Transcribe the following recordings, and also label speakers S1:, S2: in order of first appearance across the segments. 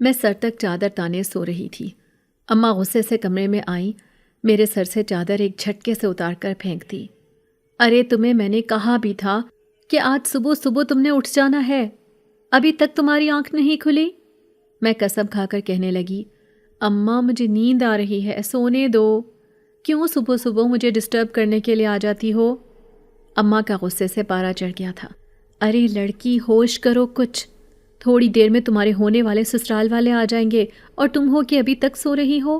S1: میں سر تک چادر تانے سو رہی تھی۔ اماں غصے سے کمرے میں آئیں، میرے سر سے چادر ایک جھٹکے سے اتار کر پھینک دی۔ ارے تمہیں میں نے کہا بھی تھا کہ آج صبح صبح تم نے اٹھ جانا ہے، ابھی تک تمہاری آنکھ نہیں کھلی؟ میں قسم کھا کر کہنے لگی، اماں مجھے نیند آ رہی ہے، سونے دو، کیوں صبح صبح مجھے ڈسٹرب کرنے کے لیے آ جاتی ہو؟ اماں کا غصے سے پارا چڑھ گیا تھا۔ ارے لڑکی، ہوش کرو کچھ، تھوڑی دیر میں تمہارے ہونے والے سسرال والے آ جائیں گے اور تم ہو کہ ابھی تک سو رہی ہو۔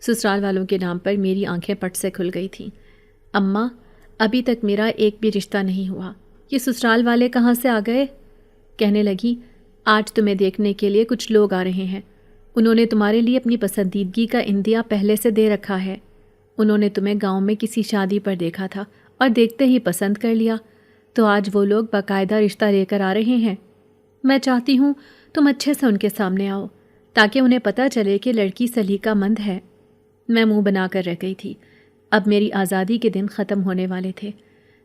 S1: سسرال والوں کے نام پر میری آنکھیں پٹ سے کھل گئی تھیں۔ اماں، ابھی تک میرا ایک بھی رشتہ نہیں ہوا، یہ سسرال والے کہاں سے آ گئے؟ کہنے لگی، آج تمہیں دیکھنے کے لیے کچھ لوگ آ رہے ہیں، انہوں نے تمہارے لیے اپنی پسندیدگی کا اندیا پہلے سے دے رکھا ہے۔ انہوں نے تمہیں گاؤں میں کسی شادی پر دیکھا تھا اور دیکھتے ہی پسند کر لیا، تو آج وہ لوگ باقاعدہ رشتہ لے کر آ رہے ہیں۔ میں چاہتی ہوں تم اچھے سے ان کے سامنے آؤ تاکہ انہیں پتہ چلے کہ لڑکی سلیقہ مند ہے۔ میں منہ بنا کر رہ گئی تھی۔ اب میری آزادی کے دن ختم ہونے والے تھے۔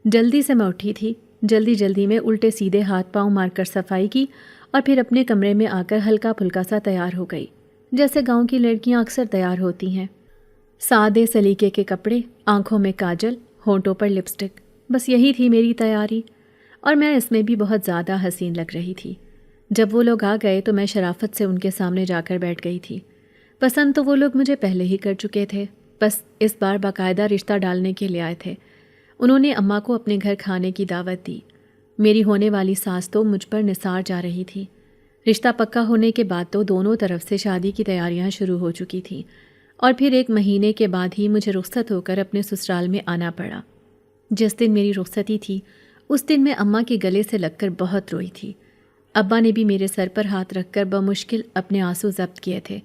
S1: جلدی سے میں اٹھی تھی، جلدی میں الٹے سیدھے ہاتھ پاؤں مار کر صفائی کی اور پھر اپنے کمرے میں آ کر ہلکا پھلکا سا تیار ہو گئی، جیسے گاؤں کی لڑکیاں اکثر تیار ہوتی ہیں۔ سادے سلیقے کے کپڑے، آنکھوں میں کاجل، ہونٹوں پر لپسٹک، بس یہی تھی میری تیاری، اور میں اس میں بھی بہت زیادہ حسین لگ رہی تھی۔ جب وہ لوگ آ گئے تو میں شرافت سے ان کے سامنے جا کر بیٹھ گئی تھی۔ پسند تو وہ لوگ مجھے پہلے ہی کر چکے تھے، بس اس بار باقاعدہ رشتہ ڈالنے کے لیے آئے تھے۔ انہوں نے اماں کو اپنے گھر کھانے کی دعوت دی۔ میری ہونے والی ساس تو مجھ پر نثار جا رہی تھی۔ رشتہ پکا ہونے کے بعد تو دونوں طرف سے شادی کی تیاریاں شروع ہو چکی تھیں، اور پھر 1 مہینے کے بعد ہی مجھے رخصت ہو کر اپنے سسرال میں آنا پڑا۔ جس دن میری رخصتی تھی اس دن میں اماں کے گلے سے لگ کر بہت روئی تھی۔ ابا نے بھی میرے سر پر ہاتھ رکھ کر بمشکل اپنے آنسو ضبط کیے تھے۔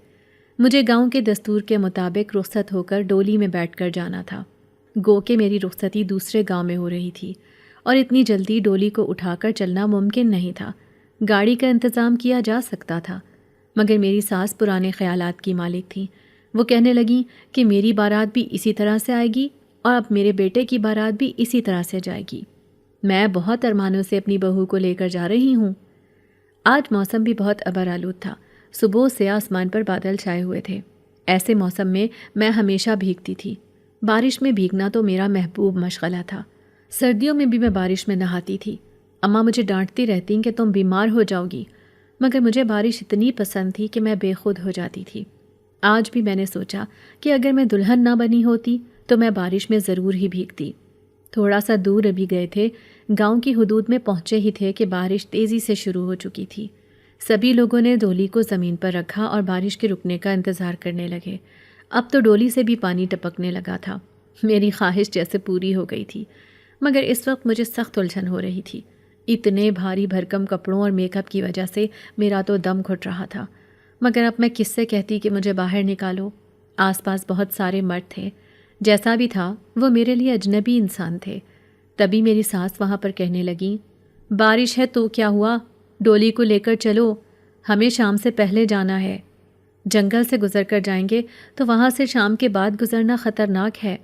S1: مجھے گاؤں کے دستور کے مطابق رخصت ہو کر ڈولی میں بیٹھ کر جانا تھا۔ گو کہ میری رخصتی دوسرے گاؤں میں ہو رہی تھی اور اتنی جلدی ڈولی کو اٹھا کر چلنا ممکن نہیں تھا۔ گاڑی کا انتظام کیا جا سکتا تھا، مگر میری ساس پرانے خیالات کی مالک تھیں۔ وہ کہنے لگیں کہ میری بارات بھی اسی طرح سے آئے گی اور اب میرے بیٹے کی بارات بھی اسی طرح سے جائے گی۔ میں بہت ارمانوں سے اپنی بہو کو لے کر جا رہی ہوں۔ آج موسم بھی بہت ابر آلود تھا، صبح سے آسمان پر بادل چھائے ہوئے تھے۔ ایسے موسم میں میں ہمیشہ بھیگتی تھی۔ بارش میں بھیگنا تو میرا محبوب مشغلہ تھا۔ سردیوں میں بھی میں بارش میں نہاتی تھی۔ اماں مجھے ڈانٹتی رہتی کہ تم بیمار ہو جاؤ گی، مگر مجھے بارش اتنی پسند تھی کہ میں بے خود ہو جاتی تھی۔ آج بھی میں نے سوچا کہ اگر میں دلہن نہ بنی ہوتی تو میں بارش میں ضرور ہی بھیگتی۔ تھوڑا سا دور ابھی گئے تھے، گاؤں کی حدود میں پہنچے ہی تھے کہ بارش تیزی سے شروع ہو چکی تھی۔ سبھی لوگوں نے ڈولی کو زمین پر رکھا اور بارش کے رکنے کا انتظار کرنے لگے۔ اب تو ڈولی سے بھی پانی ٹپکنے لگا تھا۔ میری خواہش جیسے پوری ہو گئی تھی، مگر اس وقت مجھے سخت الجھن ہو رہی تھی۔ اتنے بھاری بھرکم کپڑوں اور میک اپ کی وجہ سے میرا تو دم گھٹ رہا تھا، مگر اب میں کس سے کہتی کہ مجھے باہر نکالو؟ آس پاس بہت سارے مرد تھے، جیسا بھی تھا وہ میرے لیے اجنبی انسان تھے۔ تبھی میری ساس وہاں پر کہنے لگیں، بارش ہے تو کیا ہوا، ڈولی کو لے کر چلو، ہمیں شام سے پہلے جانا ہے۔ جنگل سے گزر کر جائیں گے تو وہاں سے شام کے بعد گزرنا خطرناک ہے۔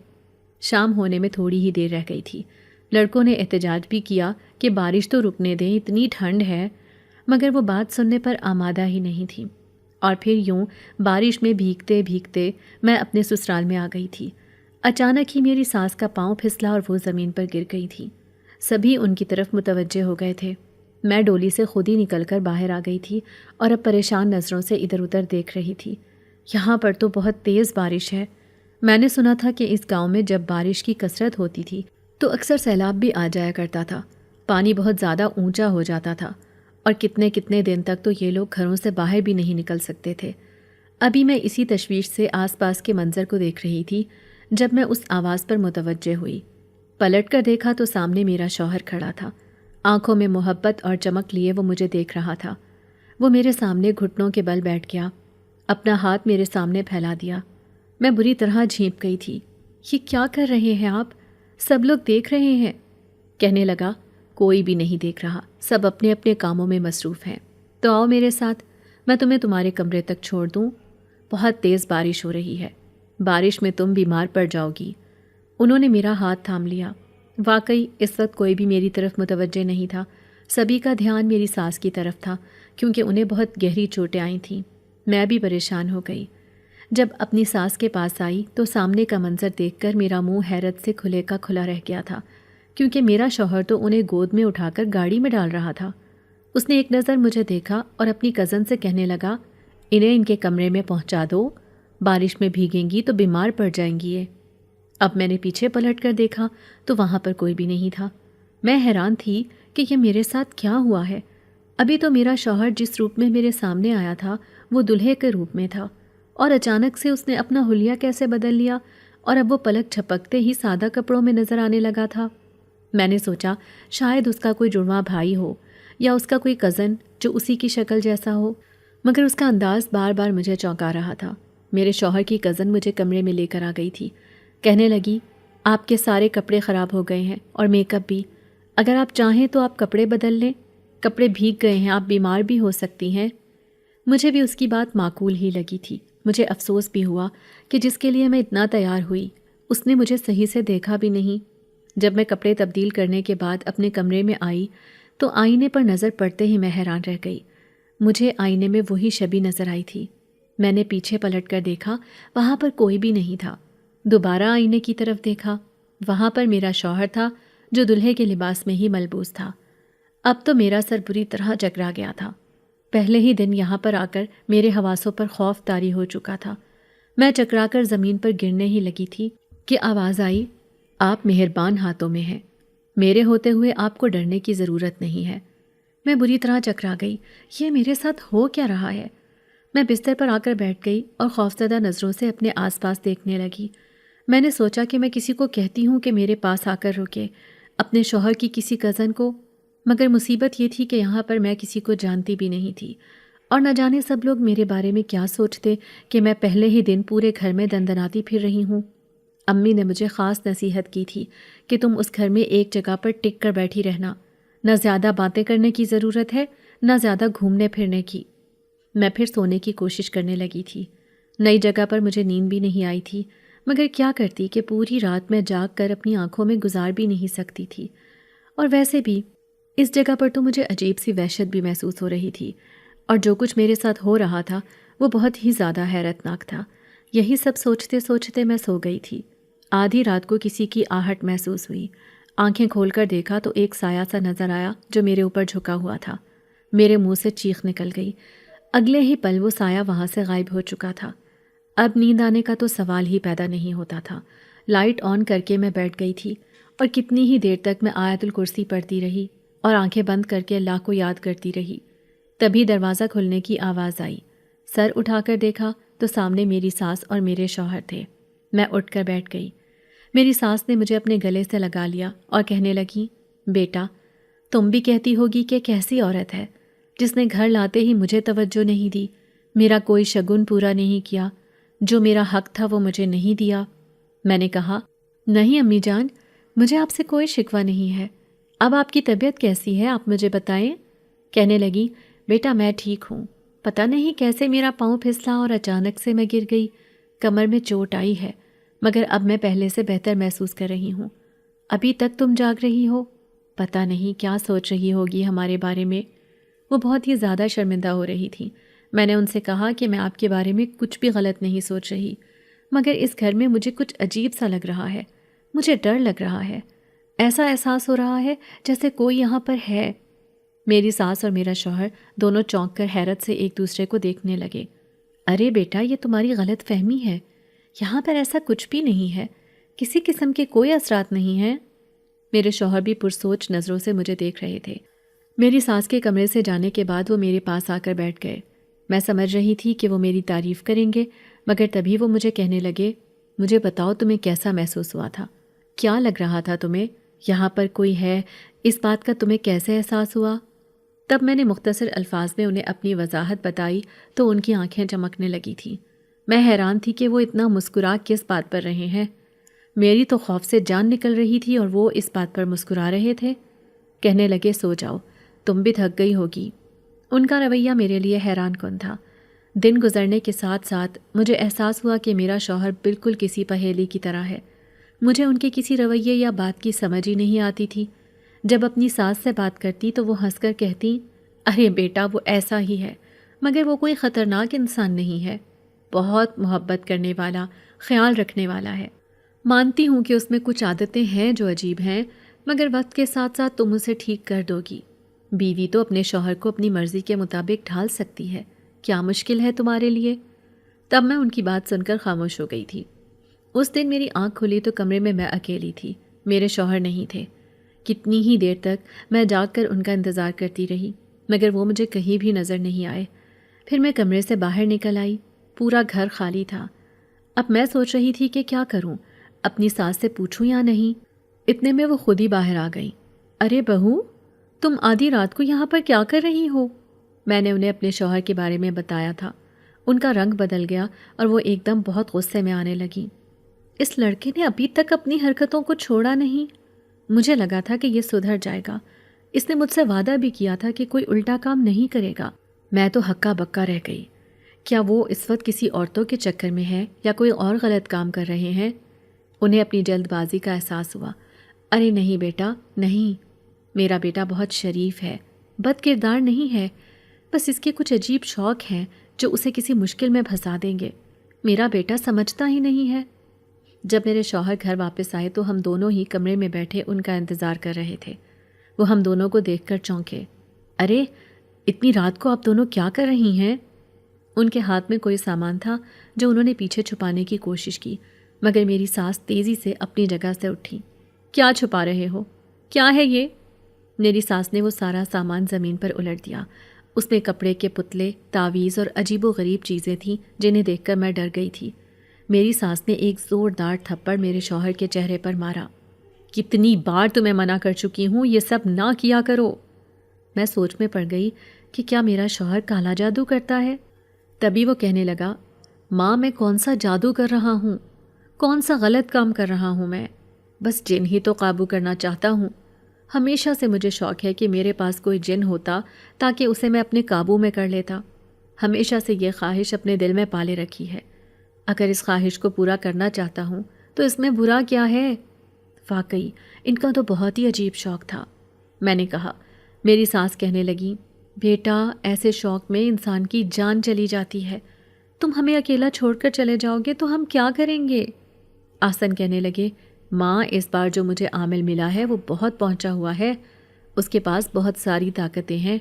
S1: شام ہونے میں تھوڑی ہی دیر رہ گئی تھی۔ لڑکوں نے احتجاج بھی کیا کہ بارش تو رکنے دیں، اتنی ٹھنڈ ہے، مگر وہ بات سننے پر آمادہ ہی نہیں تھی۔ اور پھر یوں بارش میں بھیگتے بھیگتے میں اپنے سسرال میں آ گئی تھی۔ اچانک ہی میری ساس کا پاؤں پھسلا اور وہ زمین پر گر گئی تھی۔ سبھی ان کی طرف متوجہ ہو گئے تھے۔ میں ڈولی سے خود ہی نکل کر باہر آ گئی تھی اور اب پریشان نظروں سے ادھر ادھر دیکھ رہی تھی۔ یہاں پر تو بہت تیز بارش ہے۔ میں نے سنا تھا کہ اس گاؤں میں جب بارش کی کثرت ہوتی تھی تو اکثر سیلاب بھی آ جایا کرتا تھا، پانی بہت زیادہ اونچا ہو جاتا تھا اور کتنے دن تک تو یہ لوگ گھروں سے باہر بھی نہیں نکل سکتے تھے۔ ابھی میں اسی تشویش سے آس پاس کے منظر کو دیکھ رہی تھی جب میں اس آواز پر متوجہ ہوئی۔ پلٹ کر دیکھا تو سامنے میرا شوہر کھڑا تھا۔ آنکھوں میں محبت اور چمک لیے وہ مجھے دیکھ رہا تھا۔ وہ میرے سامنے گھٹنوں کے بل بیٹھ گیا، اپنا ہاتھ میرے سامنے پھیلا دیا۔ میں بری طرح جھینپ گئی تھی۔ یہ کیا کر رہے ہیں آپ؟ سب لوگ دیکھ رہے ہیں۔ کہنے لگا، کوئی بھی نہیں دیکھ رہا، سب اپنے اپنے کاموں میں مصروف ہیں۔ تو آؤ میرے ساتھ، میں تمہیں تمہارے کمرے تک چھوڑ دوں۔ بہت تیز بارش ہو رہی ہے، بارش میں تم بیمار پڑ جاؤ گی۔ انہوں نے میرا ہاتھ تھام لیا۔ واقعی اس وقت کوئی بھی میری طرف متوجہ نہیں تھا۔ سبھی کا دھیان میری ساس کی طرف تھا کیونکہ انہیں بہت گہری چوٹیں آئی تھیں۔ میں بھی پریشان ہو گئی۔ جب اپنی ساس کے پاس آئی تو سامنے کا منظر دیکھ کر میرا منہ حیرت سے کھلے کا کھلا رہ گیا تھا، کیونکہ میرا شوہر تو انہیں گود میں اٹھا کر گاڑی میں ڈال رہا تھا۔ اس نے ایک نظر مجھے دیکھا اور اپنی کزن سے کہنے لگا، انہیں ان کے کمرے میں پہنچا دو، بارش میں بھیگیں گی تو بیمار پڑ جائیں گی یہ۔ اب میں نے پیچھے پلٹ کر دیکھا تو وہاں پر کوئی بھی نہیں تھا۔ میں حیران تھی کہ یہ میرے ساتھ کیا ہوا ہے۔ ابھی تو میرا شوہر جس روپ میں میرے سامنے آیا تھا وہ دلہے کے روپ میں تھا، اور اچانک سے اس نے اپنا حلیہ کیسے بدل لیا اور اب وہ پلک جھپکتے ہی سادہ کپڑوں میں نظر آنے لگا تھا۔ میں نے سوچا شاید اس کا کوئی جڑواں بھائی ہو یا اس کا کوئی کزن جو اسی کی شکل جیسا ہو، مگر اس کا انداز بار بار مجھے چونکا رہا تھا۔ میرے شوہر کی کزن مجھے کمرے میں لے کر آ گئی تھی۔ کہنے لگی، آپ کے سارے کپڑے خراب ہو گئے ہیں اور میک اپ بھی، اگر آپ چاہیں تو آپ کپڑے بدل لیں، کپڑے بھیگ گئے ہیں، آپ بیمار بھی ہو سکتی ہیں۔ مجھے بھی اس کی بات معقول ہی لگی تھی۔ مجھے افسوس بھی ہوا کہ جس کے لیے میں اتنا تیار ہوئی اس نے مجھے صحیح سے دیکھا بھی نہیں۔ جب میں کپڑے تبدیل کرنے کے بعد اپنے کمرے میں آئی تو آئینے پر نظر پڑتے ہی میں حیران رہ گئی۔ مجھے آئینے میں وہی شبی نظر آئی تھی۔ میں نے پیچھے پلٹ کر دیکھا، وہاں پر کوئی بھی نہیں تھا۔ دوبارہ آئینے کی طرف دیکھا، وہاں پر میرا شوہر تھا جو دلہے کے لباس میں ہی ملبوس تھا۔ اب تو میرا سر بری طرح چکرا گیا تھا۔ پہلے ہی دن یہاں پر آ کر میرے حواسوں پر خوف طاری ہو چکا تھا۔ میں چکرا کر زمین پر گرنے ہی لگی تھی کہ آواز آئی، آپ مہربان ہاتھوں میں ہیں، میرے ہوتے ہوئے آپ کو ڈرنے کی ضرورت نہیں ہے۔ میں بری طرح چکرا گئی۔ یہ میرے ساتھ ہو کیا رہا ہے؟ میں بستر پر آ کر بیٹھ گئی اور خوفزدہ نظروں سے اپنے آس پاس دیکھنے لگی۔ میں نے سوچا کہ میں کسی کو کہتی ہوں کہ میرے پاس آ کر رکے، اپنے شوہر کی کسی کزن کو، مگر مصیبت یہ تھی کہ یہاں پر میں کسی کو جانتی بھی نہیں تھی، اور نہ جانے سب لوگ میرے بارے میں کیا سوچتے کہ میں پہلے ہی دن پورے گھر میں دندناتی پھر رہی ہوں۔ امی نے مجھے خاص نصیحت کی تھی کہ تم اس گھر میں ایک جگہ پر ٹک کر بیٹھی رہنا، نہ زیادہ باتیں کرنے کی ضرورت ہے نہ زیادہ گھومنے پھرنے کی۔ میں پھر سونے کی کوشش کرنے لگی تھی۔ نئی جگہ پر مجھے نیند بھی نہیں آئی تھی، مگر کیا کرتی کہ پوری رات میں جاگ کر اپنی آنکھوں میں گزار بھی نہیں سکتی تھی۔ اور ویسے بھی اس جگہ پر تو مجھے عجیب سی وحشت بھی محسوس ہو رہی تھی، اور جو کچھ میرے ساتھ ہو رہا تھا وہ بہت ہی زیادہ حیرت ناک تھا۔ یہی سب سوچتے سوچتے میں سو گئی تھی۔ آدھی رات کو کسی کی آہٹ محسوس ہوئی۔ آنکھیں کھول کر دیکھا تو ایک سایہ سا نظر آیا جو میرے اوپر جھکا ہوا تھا۔ میرے منہ سے چیخ نکل گئی۔ اگلے ہی پل وہ سایہ وہاں سے غائب ہو چکا تھا۔ اب نیند آنے کا تو سوال ہی پیدا نہیں ہوتا تھا۔ لائٹ آن کر کے میں بیٹھ گئی تھی اور کتنی ہی دیر تک میں آیت الکرسی پڑھتی رہی اور آنکھیں بند کر کے اللہ کو یاد کرتی رہی۔ تبھی دروازہ کھلنے کی آواز آئی۔ سر اٹھا کر دیکھا تو سامنے میری ساس اور میرے شوہر تھے۔ میں اٹھ کر بیٹھ گئی۔ میری ساس نے مجھے اپنے گلے سے لگا لیا اور کہنے لگی، بیٹا تم بھی کہتی ہوگی کہ کیسی عورت ہے جس نے گھر لاتے ہی مجھے توجہ نہیں دی، میرا کوئی شگن پورا نہیں کیا، جو میرا حق تھا وہ مجھے نہیں دیا۔ میں نے کہا، نہیں امی جان، مجھے آپ سے کوئی شکوہ نہیں ہے۔ اب آپ کی طبیعت کیسی ہے آپ مجھے بتائیں۔ کہنے لگی، بیٹا میں ٹھیک ہوں، پتہ نہیں کیسے میرا پاؤں پھسلا اور اچانک سے میں گر گئی، کمر میں چوٹ آئی ہے، مگر اب میں پہلے سے بہتر محسوس کر رہی ہوں۔ ابھی تک تم جاگ رہی ہو، پتہ نہیں کیا سوچ رہی ہوگی ہمارے بارے میں۔ وہ بہت ہی زیادہ شرمندہ ہو رہی تھی۔ میں نے ان سے کہا کہ میں آپ کے بارے میں کچھ بھی غلط نہیں سوچ رہی، مگر اس گھر میں مجھے کچھ عجیب سا لگ رہا ہے، مجھے ڈر لگ رہا ہے، ایسا احساس ہو رہا ہے جیسے کوئی یہاں پر ہے۔ میری ساس اور میرا شوہر دونوں چونک کر حیرت سے ایک دوسرے کو دیکھنے لگے۔ ارے بیٹا، یہ تمہاری غلط فہمی ہے، یہاں پر ایسا کچھ بھی نہیں ہے، کسی قسم کے کوئی اثرات نہیں ہیں۔ میرے شوہر بھی پرسوچ نظروں سے مجھے دیکھ رہے تھے۔ میری ساس کے کمرے سے جانے کے بعد وہ میرے پاس آ کر بیٹھ گئے۔ میں سمجھ رہی تھی کہ وہ میری تعریف کریں گے، مگر تبھی وہ مجھے کہنے لگے، مجھے بتاؤ تمہیں کیسا محسوس ہوا تھا، کیا لگ رہا تھا تمہیں، یہاں پر کوئی ہے، اس بات کا تمہیں کیسے احساس ہوا؟ تب میں نے مختصر الفاظ میں انہیں اپنی وضاحت بتائی تو ان کی آنکھیں چمکنے لگی تھیں۔ میں حیران تھی کہ وہ اتنا مسکرا کس بات پر رہے ہیں۔ میری تو خوف سے جان نکل رہی تھی اور وہ اس بات پر مسکرا رہے تھے۔ کہنے لگے، سو جاؤ، تم بھی تھک گئی ہوگی۔ ان کا رویہ میرے لیے حیران کن تھا۔ دن گزرنے کے ساتھ ساتھ مجھے احساس ہوا کہ میرا شوہر بالکل کسی پہیلی کی طرح ہے۔ مجھے ان کے کسی رویے یا بات کی سمجھ ہی نہیں آتی تھی۔ جب اپنی ساس سے بات کرتی تو وہ ہنس کر کہتی، ارے بیٹا وہ ایسا ہی ہے، مگر وہ کوئی خطرناک انسان نہیں ہے، بہت محبت کرنے والا، خیال رکھنے والا ہے۔ مانتی ہوں کہ اس میں کچھ عادتیں ہیں جو عجیب ہیں، مگر وقت کے ساتھ ساتھ تم اسے ٹھیک کر دو گی۔ بیوی تو اپنے شوہر کو اپنی مرضی کے مطابق ڈھال سکتی ہے، کیا مشکل ہے تمہارے لیے؟ تب میں ان کی بات سن کر خاموش ہو گئی تھی۔ اس دن میری آنکھ کھلی تو کمرے میں اکیلی تھی، میرے شوہر نہیں تھے۔ کتنی ہی دیر تک میں جاگ کر ان کا انتظار کرتی رہی، مگر وہ مجھے کہیں بھی نظر نہیں آئے۔ پھر میں کمرے سے باہر نکل آئی، پورا گھر خالی تھا۔ اب میں سوچ رہی تھی کہ کیا کروں، اپنی ساس سے پوچھوں یا نہیں۔ اتنے میں وہ خود ہی باہر آ گئی۔ ارے بہو، تم آدھی رات کو یہاں پر کیا کر رہی ہو؟ میں نے انہیں اپنے شوہر کے بارے میں بتایا تھا۔ ان کا رنگ بدل گیا اور وہ ایک دم بہت غصے میں آنے لگی۔ اس لڑکے نے ابھی تک اپنی حرکتوں کو چھوڑا نہیں۔ مجھے لگا تھا کہ یہ سدھر جائے گا، اس نے مجھ سے وعدہ بھی کیا تھا کہ کوئی الٹا کام نہیں کرے گا۔ میں تو ہکا بکا رہ گئی، کیا وہ اس وقت کسی عورتوں کے چکر میں ہے یا کوئی اور غلط کام کر رہے ہیں؟ انہیں اپنی جلد بازی کا احساس ہوا۔ ارے نہیں بیٹا، نہیں، میرا بیٹا بہت شریف ہے، بد کردار نہیں ہے، بس اس کے کچھ عجیب شوق ہیں جو اسے کسی مشکل میں پھنسا دیں گے۔ میرا بیٹا سمجھتا ہی نہیں ہے۔ جب میرے شوہر گھر واپس آئے تو ہم دونوں ہی کمرے میں بیٹھے ان کا انتظار کر رہے تھے۔ وہ ہم دونوں کو دیکھ کر چونکے۔ ارے اتنی رات کو آپ دونوں کیا کر رہی ہیں؟ ان کے ہاتھ میں کوئی سامان تھا جو انہوں نے پیچھے چھپانے کی کوشش کی، مگر میری ساس تیزی سے اپنی جگہ سے اٹھی۔ کیا چھپا رہے ہو؟ کیا ہے یہ؟ میری ساس نے وہ سارا سامان زمین پر الٹ دیا۔ اس میں کپڑے کے پتلے، تعویذ اور عجیب و غریب چیزیں تھیں جنہیں دیکھ کر میں ڈر گئی تھی۔ میری ساس نے ایک زوردار تھپڑ میرے شوہر کے چہرے پر مارا۔ کتنی بار تمہیں منع کر چکی ہوں یہ سب نہ کیا کرو۔ میں سوچ میں پڑ گئی کہ کیا میرا شوہر کالا جادو کرتا ہے؟ تبھی وہ کہنے لگا، ماں میں کون سا جادو کر رہا ہوں؟ کون سا غلط کام کر رہا ہوں میں؟ بس جن ہی تو قابو کرنا چاہتا ہوں۔ ہمیشہ سے مجھے شوق ہے کہ میرے پاس کوئی جن ہوتا تاکہ اسے میں اپنے قابو میں کر لیتا۔ ہمیشہ سے یہ خواہش اپنے دل میں پالے رکھی ہے۔ اگر اس خواہش کو پورا کرنا چاہتا ہوں تو اس میں برا کیا ہے؟ واقعی ان کا تو بہت ہی عجیب شوق تھا، میں نے کہا۔ میری ساس کہنے لگی، بیٹا ایسے شوق میں انسان کی جان چلی جاتی ہے، تم ہمیں اکیلا چھوڑ کر چلے جاؤ گے تو ہم کیا کریں گے؟ آسن کہنے لگے، ماں اس بار جو مجھے عامل ملا ہے وہ بہت پہنچا ہوا ہے، اس کے پاس بہت ساری طاقتیں ہیں،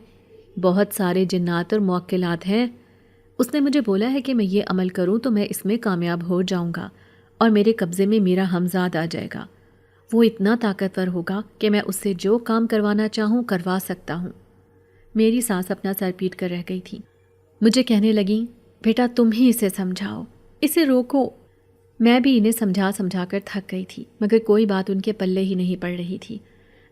S1: بہت سارے جنات اور موکلات ہیں۔ اس نے مجھے بولا ہے کہ میں یہ عمل کروں تو میں اس میں کامیاب ہو جاؤں گا اور میرے قبضے میں میرا ہمزاد آ جائے گا۔ وہ اتنا طاقتور ہوگا کہ میں اس سے جو کام کروانا چاہوں کروا سکتا ہوں۔ میری ساس اپنا سر پیٹ کر رہ گئی تھی۔ مجھے کہنے لگیں، بیٹا تم ہی اسے سمجھاؤ، اسے روکو۔ میں بھی انہیں سمجھا کر تھک گئی تھی، مگر کوئی بات ان کے پلے ہی نہیں پڑ رہی تھی۔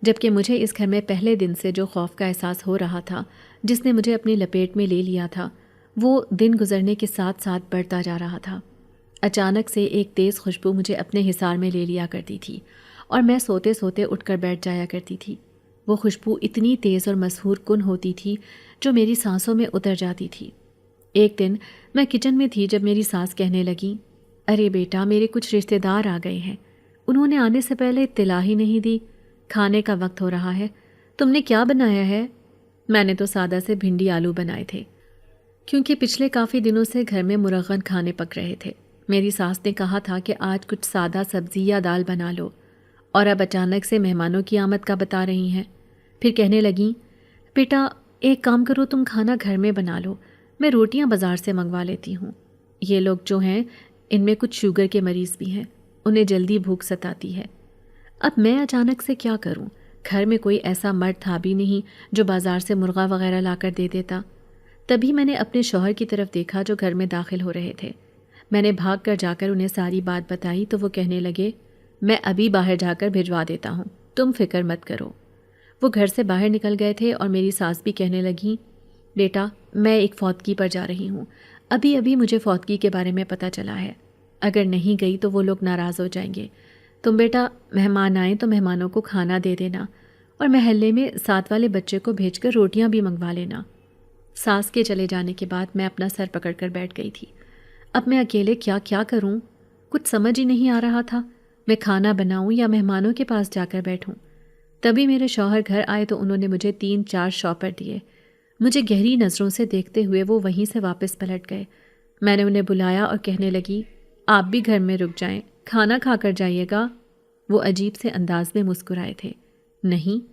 S1: جبکہ مجھے اس گھر میں پہلے دن سے جو خوف کا احساس ہو رہا تھا، جس نے مجھے اپنی لپیٹ میں لے لیا تھا، وہ دن گزرنے کے ساتھ ساتھ بڑھتا جا رہا تھا۔ اچانک سے ایک تیز خوشبو مجھے اپنے حصار میں لے لیا کرتی تھی اور میں سوتے سوتے اٹھ کر بیٹھ جایا کرتی تھی۔ وہ خوشبو اتنی تیز اور مسحور کن ہوتی تھی جو میری سانسوں میں اتر جاتی تھی۔ ایک دن میں کچن میں تھی جب میری ساس کہنے لگی، ارے بیٹا میرے کچھ رشتہ دار آ گئے ہیں، انہوں نے آنے سے پہلے اطلاع ہی نہیں دی، کھانے کا وقت ہو رہا ہے، تم نے کیا بنایا ہے؟ میں نے تو سادہ سے بھنڈی آلو بنائے تھے، کیونکہ پچھلے کافی دنوں سے گھر میں مرغن کھانے پک رہے تھے۔ میری ساس نے کہا تھا کہ آج کچھ سادہ سبزی یا دال بنا لو، اور اب اچانک سے مہمانوں کی آمد کا بتا رہی ہیں۔ پھر کہنے لگیں، بیٹا ایک کام کرو، تم کھانا گھر میں بنا لو، میں روٹیاں بازار سے منگوا لیتی ہوں۔ یہ لوگ جو ہیں ان میں کچھ شوگر کے مریض بھی ہیں، انہیں جلدی بھوک ستاتی ہے۔ اب میں اچانک سے کیا کروں؟ گھر میں کوئی ایسا مرد تھا بھی نہیں جو بازار سے مرغا وغیرہ لا کر دے دیتا۔ تبھی میں نے اپنے شوہر کی طرف دیکھا جو گھر میں داخل ہو رہے تھے۔ میں نے بھاگ کر جا کر انہیں ساری بات بتائی تو وہ کہنے لگے، میں ابھی باہر جا کر بھجوا دیتا ہوں، تم فکر مت کرو۔ وہ گھر سے باہر نکل گئے تھے اور میری ساس بھی کہنے لگیں، بیٹا میں ایک فوتگی پر جا رہی ہوں، ابھی مجھے فوتگی کے بارے میں پتہ چلا ہے، اگر نہیں گئی تو وہ لوگ ناراض ہو جائیں گے۔ تم بیٹا مہمان آئیں تو مہمانوں کو کھانا دے دینا اور محلے میں ساتھ والے بچے کو بھیج کر روٹیاں بھی منگوا لینا۔ ساس کے چلے جانے کے بعد میں اپنا سر پکڑ کر بیٹھ گئی تھی۔ اب میں اکیلے کیا کروں؟ کچھ سمجھ ہی نہیں آ رہا تھا، میں کھانا بناؤں یا مہمانوں کے پاس جا کر بیٹھوں۔ تبھی میرے شوہر گھر آئے تو انہوں نے مجھے 3-4 شاپر دیے۔ مجھے گہری نظروں سے دیکھتے ہوئے وہ وہیں سے واپس پلٹ گئے۔ میں نے انہیں بلایا اور کہنے لگی، آپ بھی گھر میں رک جائیں، کھانا کھا کر جائیے گا۔ وہ عجیب سے انداز میں مسکرائے تھے۔ نہیں،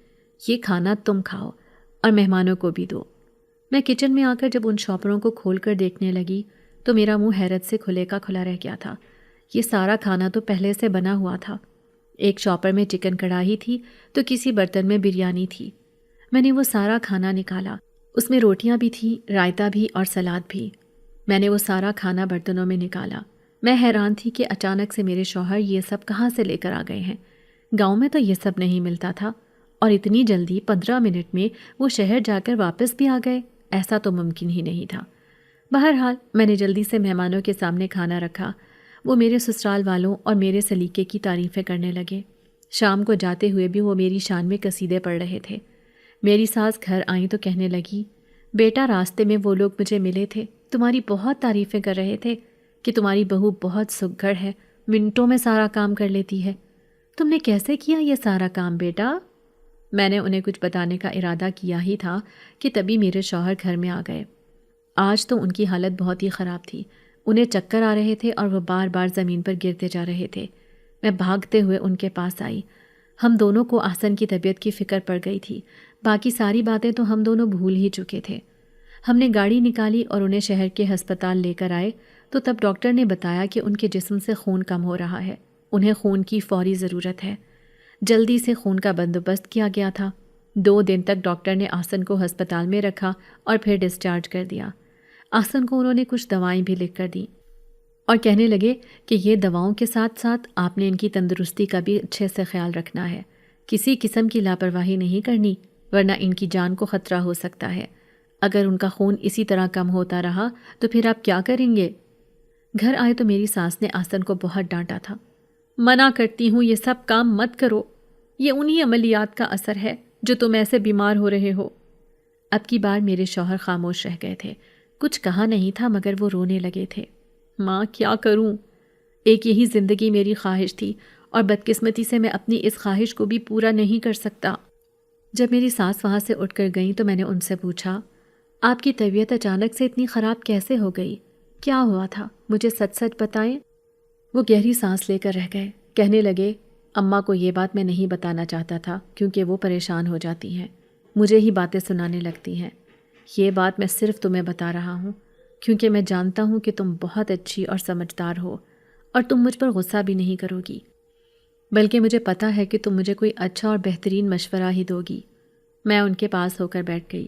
S1: یہ کھانا تم کھاؤ اور مہمانوں کو بھی دو۔ میں کچن میں آ کر جب ان شاپروں کو کھول کر دیکھنے لگی تو میرا منہ حیرت سے کھلے کا کھلا رہ گیا تھا۔ یہ سارا کھانا تو پہلے سے بنا ہوا تھا۔ ایک شاپر میں چکن کڑھائی تھی تو کسی برتن میں بریانی تھی۔ میں نے وہ سارا کھانا نکالا، اس میں روٹیاں بھی تھیں، رائتا بھی اور سلاد بھی۔ میں نے وہ سارا کھانا برتنوں میں نکالا۔ میں حیران تھی کہ اچانک سے میرے شوہر یہ سب کہاں سے لے کر آ گئے ہیں۔ گاؤں میں تو یہ سب نہیں ملتا تھا، اور اتنی جلدی 15 منٹ میں وہ شہر جا کر واپس بھی آ گئے، ایسا تو ممکن ہی نہیں تھا۔ بہرحال میں نے جلدی سے مہمانوں کے سامنے کھانا رکھا۔ وہ میرے سسرال والوں اور میرے سلیقے کی تعریفیں کرنے لگے۔ شام کو جاتے ہوئے بھی وہ میری شان میں قصیدے پڑھ رہے تھے۔ میری ساس گھر آئیں تو کہنے لگی، بیٹا راستے میں وہ لوگ مجھے ملے تھے، تمہاری بہت تعریفیں کر رہے تھے کہ تمہاری بہو بہت سگڑ ہے، منٹوں میں سارا کام کر لیتی ہے۔ تم نے کیسے کیا یہ سارا کام بیٹا؟ میں نے انہیں کچھ بتانے کا ارادہ کیا ہی تھا کہ تبھی میرے شوہر گھر میں آ گئے۔ آج تو ان کی حالت بہت ہی خراب تھی، انہیں چکر آ رہے تھے اور وہ بار بار زمین پر گرتے جا رہے تھے۔ میں بھاگتے ہوئے ان کے پاس آئی۔ ہم دونوں کو احسن کی طبیعت کی فکر پڑ گئی تھی، باقی ساری باتیں تو ہم دونوں بھول ہی چکے تھے۔ ہم نے گاڑی نکالی اور انہیں شہر کے ہسپتال لے کر آئے تو تب ڈاکٹر نے بتایا کہ ان کے جسم سے خون کم ہو رہا ہے، انہیں خون کی فوری ضرورت ہے۔ جلدی سے خون کا بندوبست کیا گیا تھا۔ 2 دن تک ڈاکٹر نے احسن کو ہسپتال میں رکھا اور پھر ڈسچارج کر دیا۔ احسن کو انہوں نے کچھ دوائیں بھی لکھ کر دیں اور کہنے لگے کہ یہ دواؤں کے ساتھ ساتھ آپ نے ان کی تندرستی کا بھی اچھے سے خیال رکھنا ہے، کسی قسم کی لاپرواہی نہیں کرنی ورنہ ان کی جان کو خطرہ ہو سکتا ہے۔ اگر ان کا خون اسی طرح کم ہوتا رہا تو پھر آپ کیا کریں گے؟ گھر آئے تو میری ساس نے احسن کو بہت ڈانٹا تھا۔ منع کرتی ہوں، یہ سب کام مت کرو، یہ انہی عملیات کا اثر ہے جو تم ایسے بیمار ہو رہے ہو۔ اب کی بار میرے شوہر خاموش رہ گئے تھے، کچھ کہا نہیں تھا مگر وہ رونے لگے تھے۔ ماں کیا کروں؟ ایک یہی زندگی میری خواہش تھی اور بدقسمتی سے میں اپنی اس خواہش کو بھی پورا نہیں کر سکتا۔ جب میری ساس وہاں سے اٹھ کر گئیں تو میں نے ان سے پوچھا، آپ کی طبیعت اچانک سے اتنی خراب کیسے ہو گئی؟ کیا ہوا تھا؟ مجھے سچ سچ بتائیں۔ وہ گہری سانس لے کر رہ گئے، کہنے لگے، اماں کو یہ بات میں نہیں بتانا چاہتا تھا کیونکہ وہ پریشان ہو جاتی ہیں، مجھے ہی باتیں سنانے لگتی ہیں۔ یہ بات میں صرف تمہیں بتا رہا ہوں کیونکہ میں جانتا ہوں کہ تم بہت اچھی اور سمجھدار ہو اور تم مجھ پر غصہ بھی نہیں کرو گی، بلکہ مجھے پتہ ہے کہ تم مجھے کوئی اچھا اور بہترین مشورہ ہی دو گی۔ میں ان کے پاس ہو کر بیٹھ گئی۔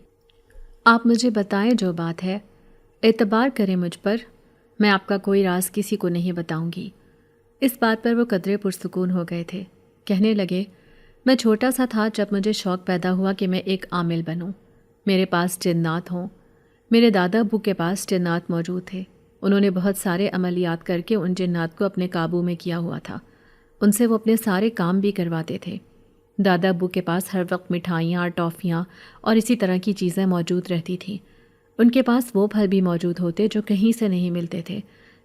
S1: آپ مجھے بتائیں جو بات ہے، اعتبار کریں مجھ پر، میں آپ کا کوئی راز کسی کو نہیں بتاؤں گی۔ اس بات پر وہ قدرے پرسکون ہو گئے تھے۔ کہنے لگے، میں چھوٹا سا تھا جب مجھے شوق پیدا ہوا کہ میں ایک عامل بنوں، میرے پاس جنات ہوں۔ میرے دادا ابو کے پاس جنات موجود تھے، انہوں نے بہت سارے عملیات کر کے ان جنات کو اپنے قابو میں کیا ہوا تھا، ان سے وہ اپنے سارے کام بھی کرواتے تھے۔ دادا ابو کے پاس ہر وقت مٹھائیاں، ٹافیاں اور اسی طرح کی چیزیں موجود رہتی تھیں۔ ان کے پاس وہ پھل بھی موجود ہوتے جو کہیں سے نہیں ملتے تھے،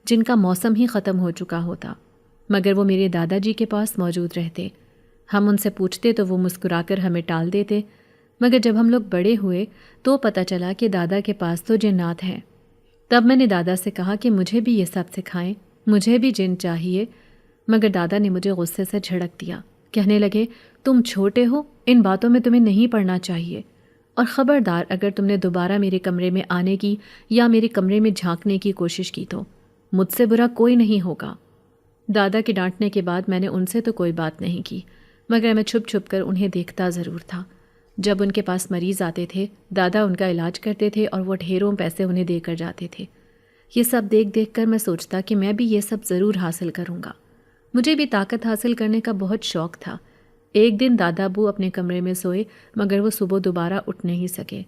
S1: جن کا موسم ہی ختم ہو چکا ہوتا، مگر وہ میرے دادا جی کے پاس موجود رہتے۔ ہم ان سے پوچھتے تو وہ مسکرا کر ہمیں ٹال دیتے، مگر جب ہم لوگ بڑے ہوئے تو پتہ چلا کہ دادا کے پاس تو جنات ہیں۔ تب میں نے دادا سے کہا کہ مجھے بھی یہ سب سکھائیں، مجھے بھی جن چاہیے، مگر دادا نے مجھے غصے سے جھڑک دیا۔ کہنے لگے، تم چھوٹے ہو، ان باتوں میں تمہیں نہیں پڑنا چاہیے، اور خبردار اگر تم نے دوبارہ میرے کمرے میں آنے کی یا میرے کمرے میں جھانکنے کی کوشش کی تو مجھ سے برا کوئی نہیں ہوگا۔ دادا کے ڈانٹنے کے بعد میں نے ان سے تو کوئی بات نہیں کی، مگر میں چھپ چھپ کر انہیں دیکھتا ضرور تھا۔ جب ان کے پاس مریض آتے تھے، دادا ان کا علاج کرتے تھے اور وہ ڈھیروں پیسے انہیں دے کر جاتے تھے۔ یہ سب دیکھ دیکھ کر میں سوچتا کہ میں بھی یہ سب ضرور حاصل کروں گا۔ مجھے بھی طاقت حاصل کرنے کا بہت شوق تھا۔ ایک دن دادا ابو اپنے کمرے میں سوئے مگر وہ صبح دوبارہ اٹھ نہیں سکے۔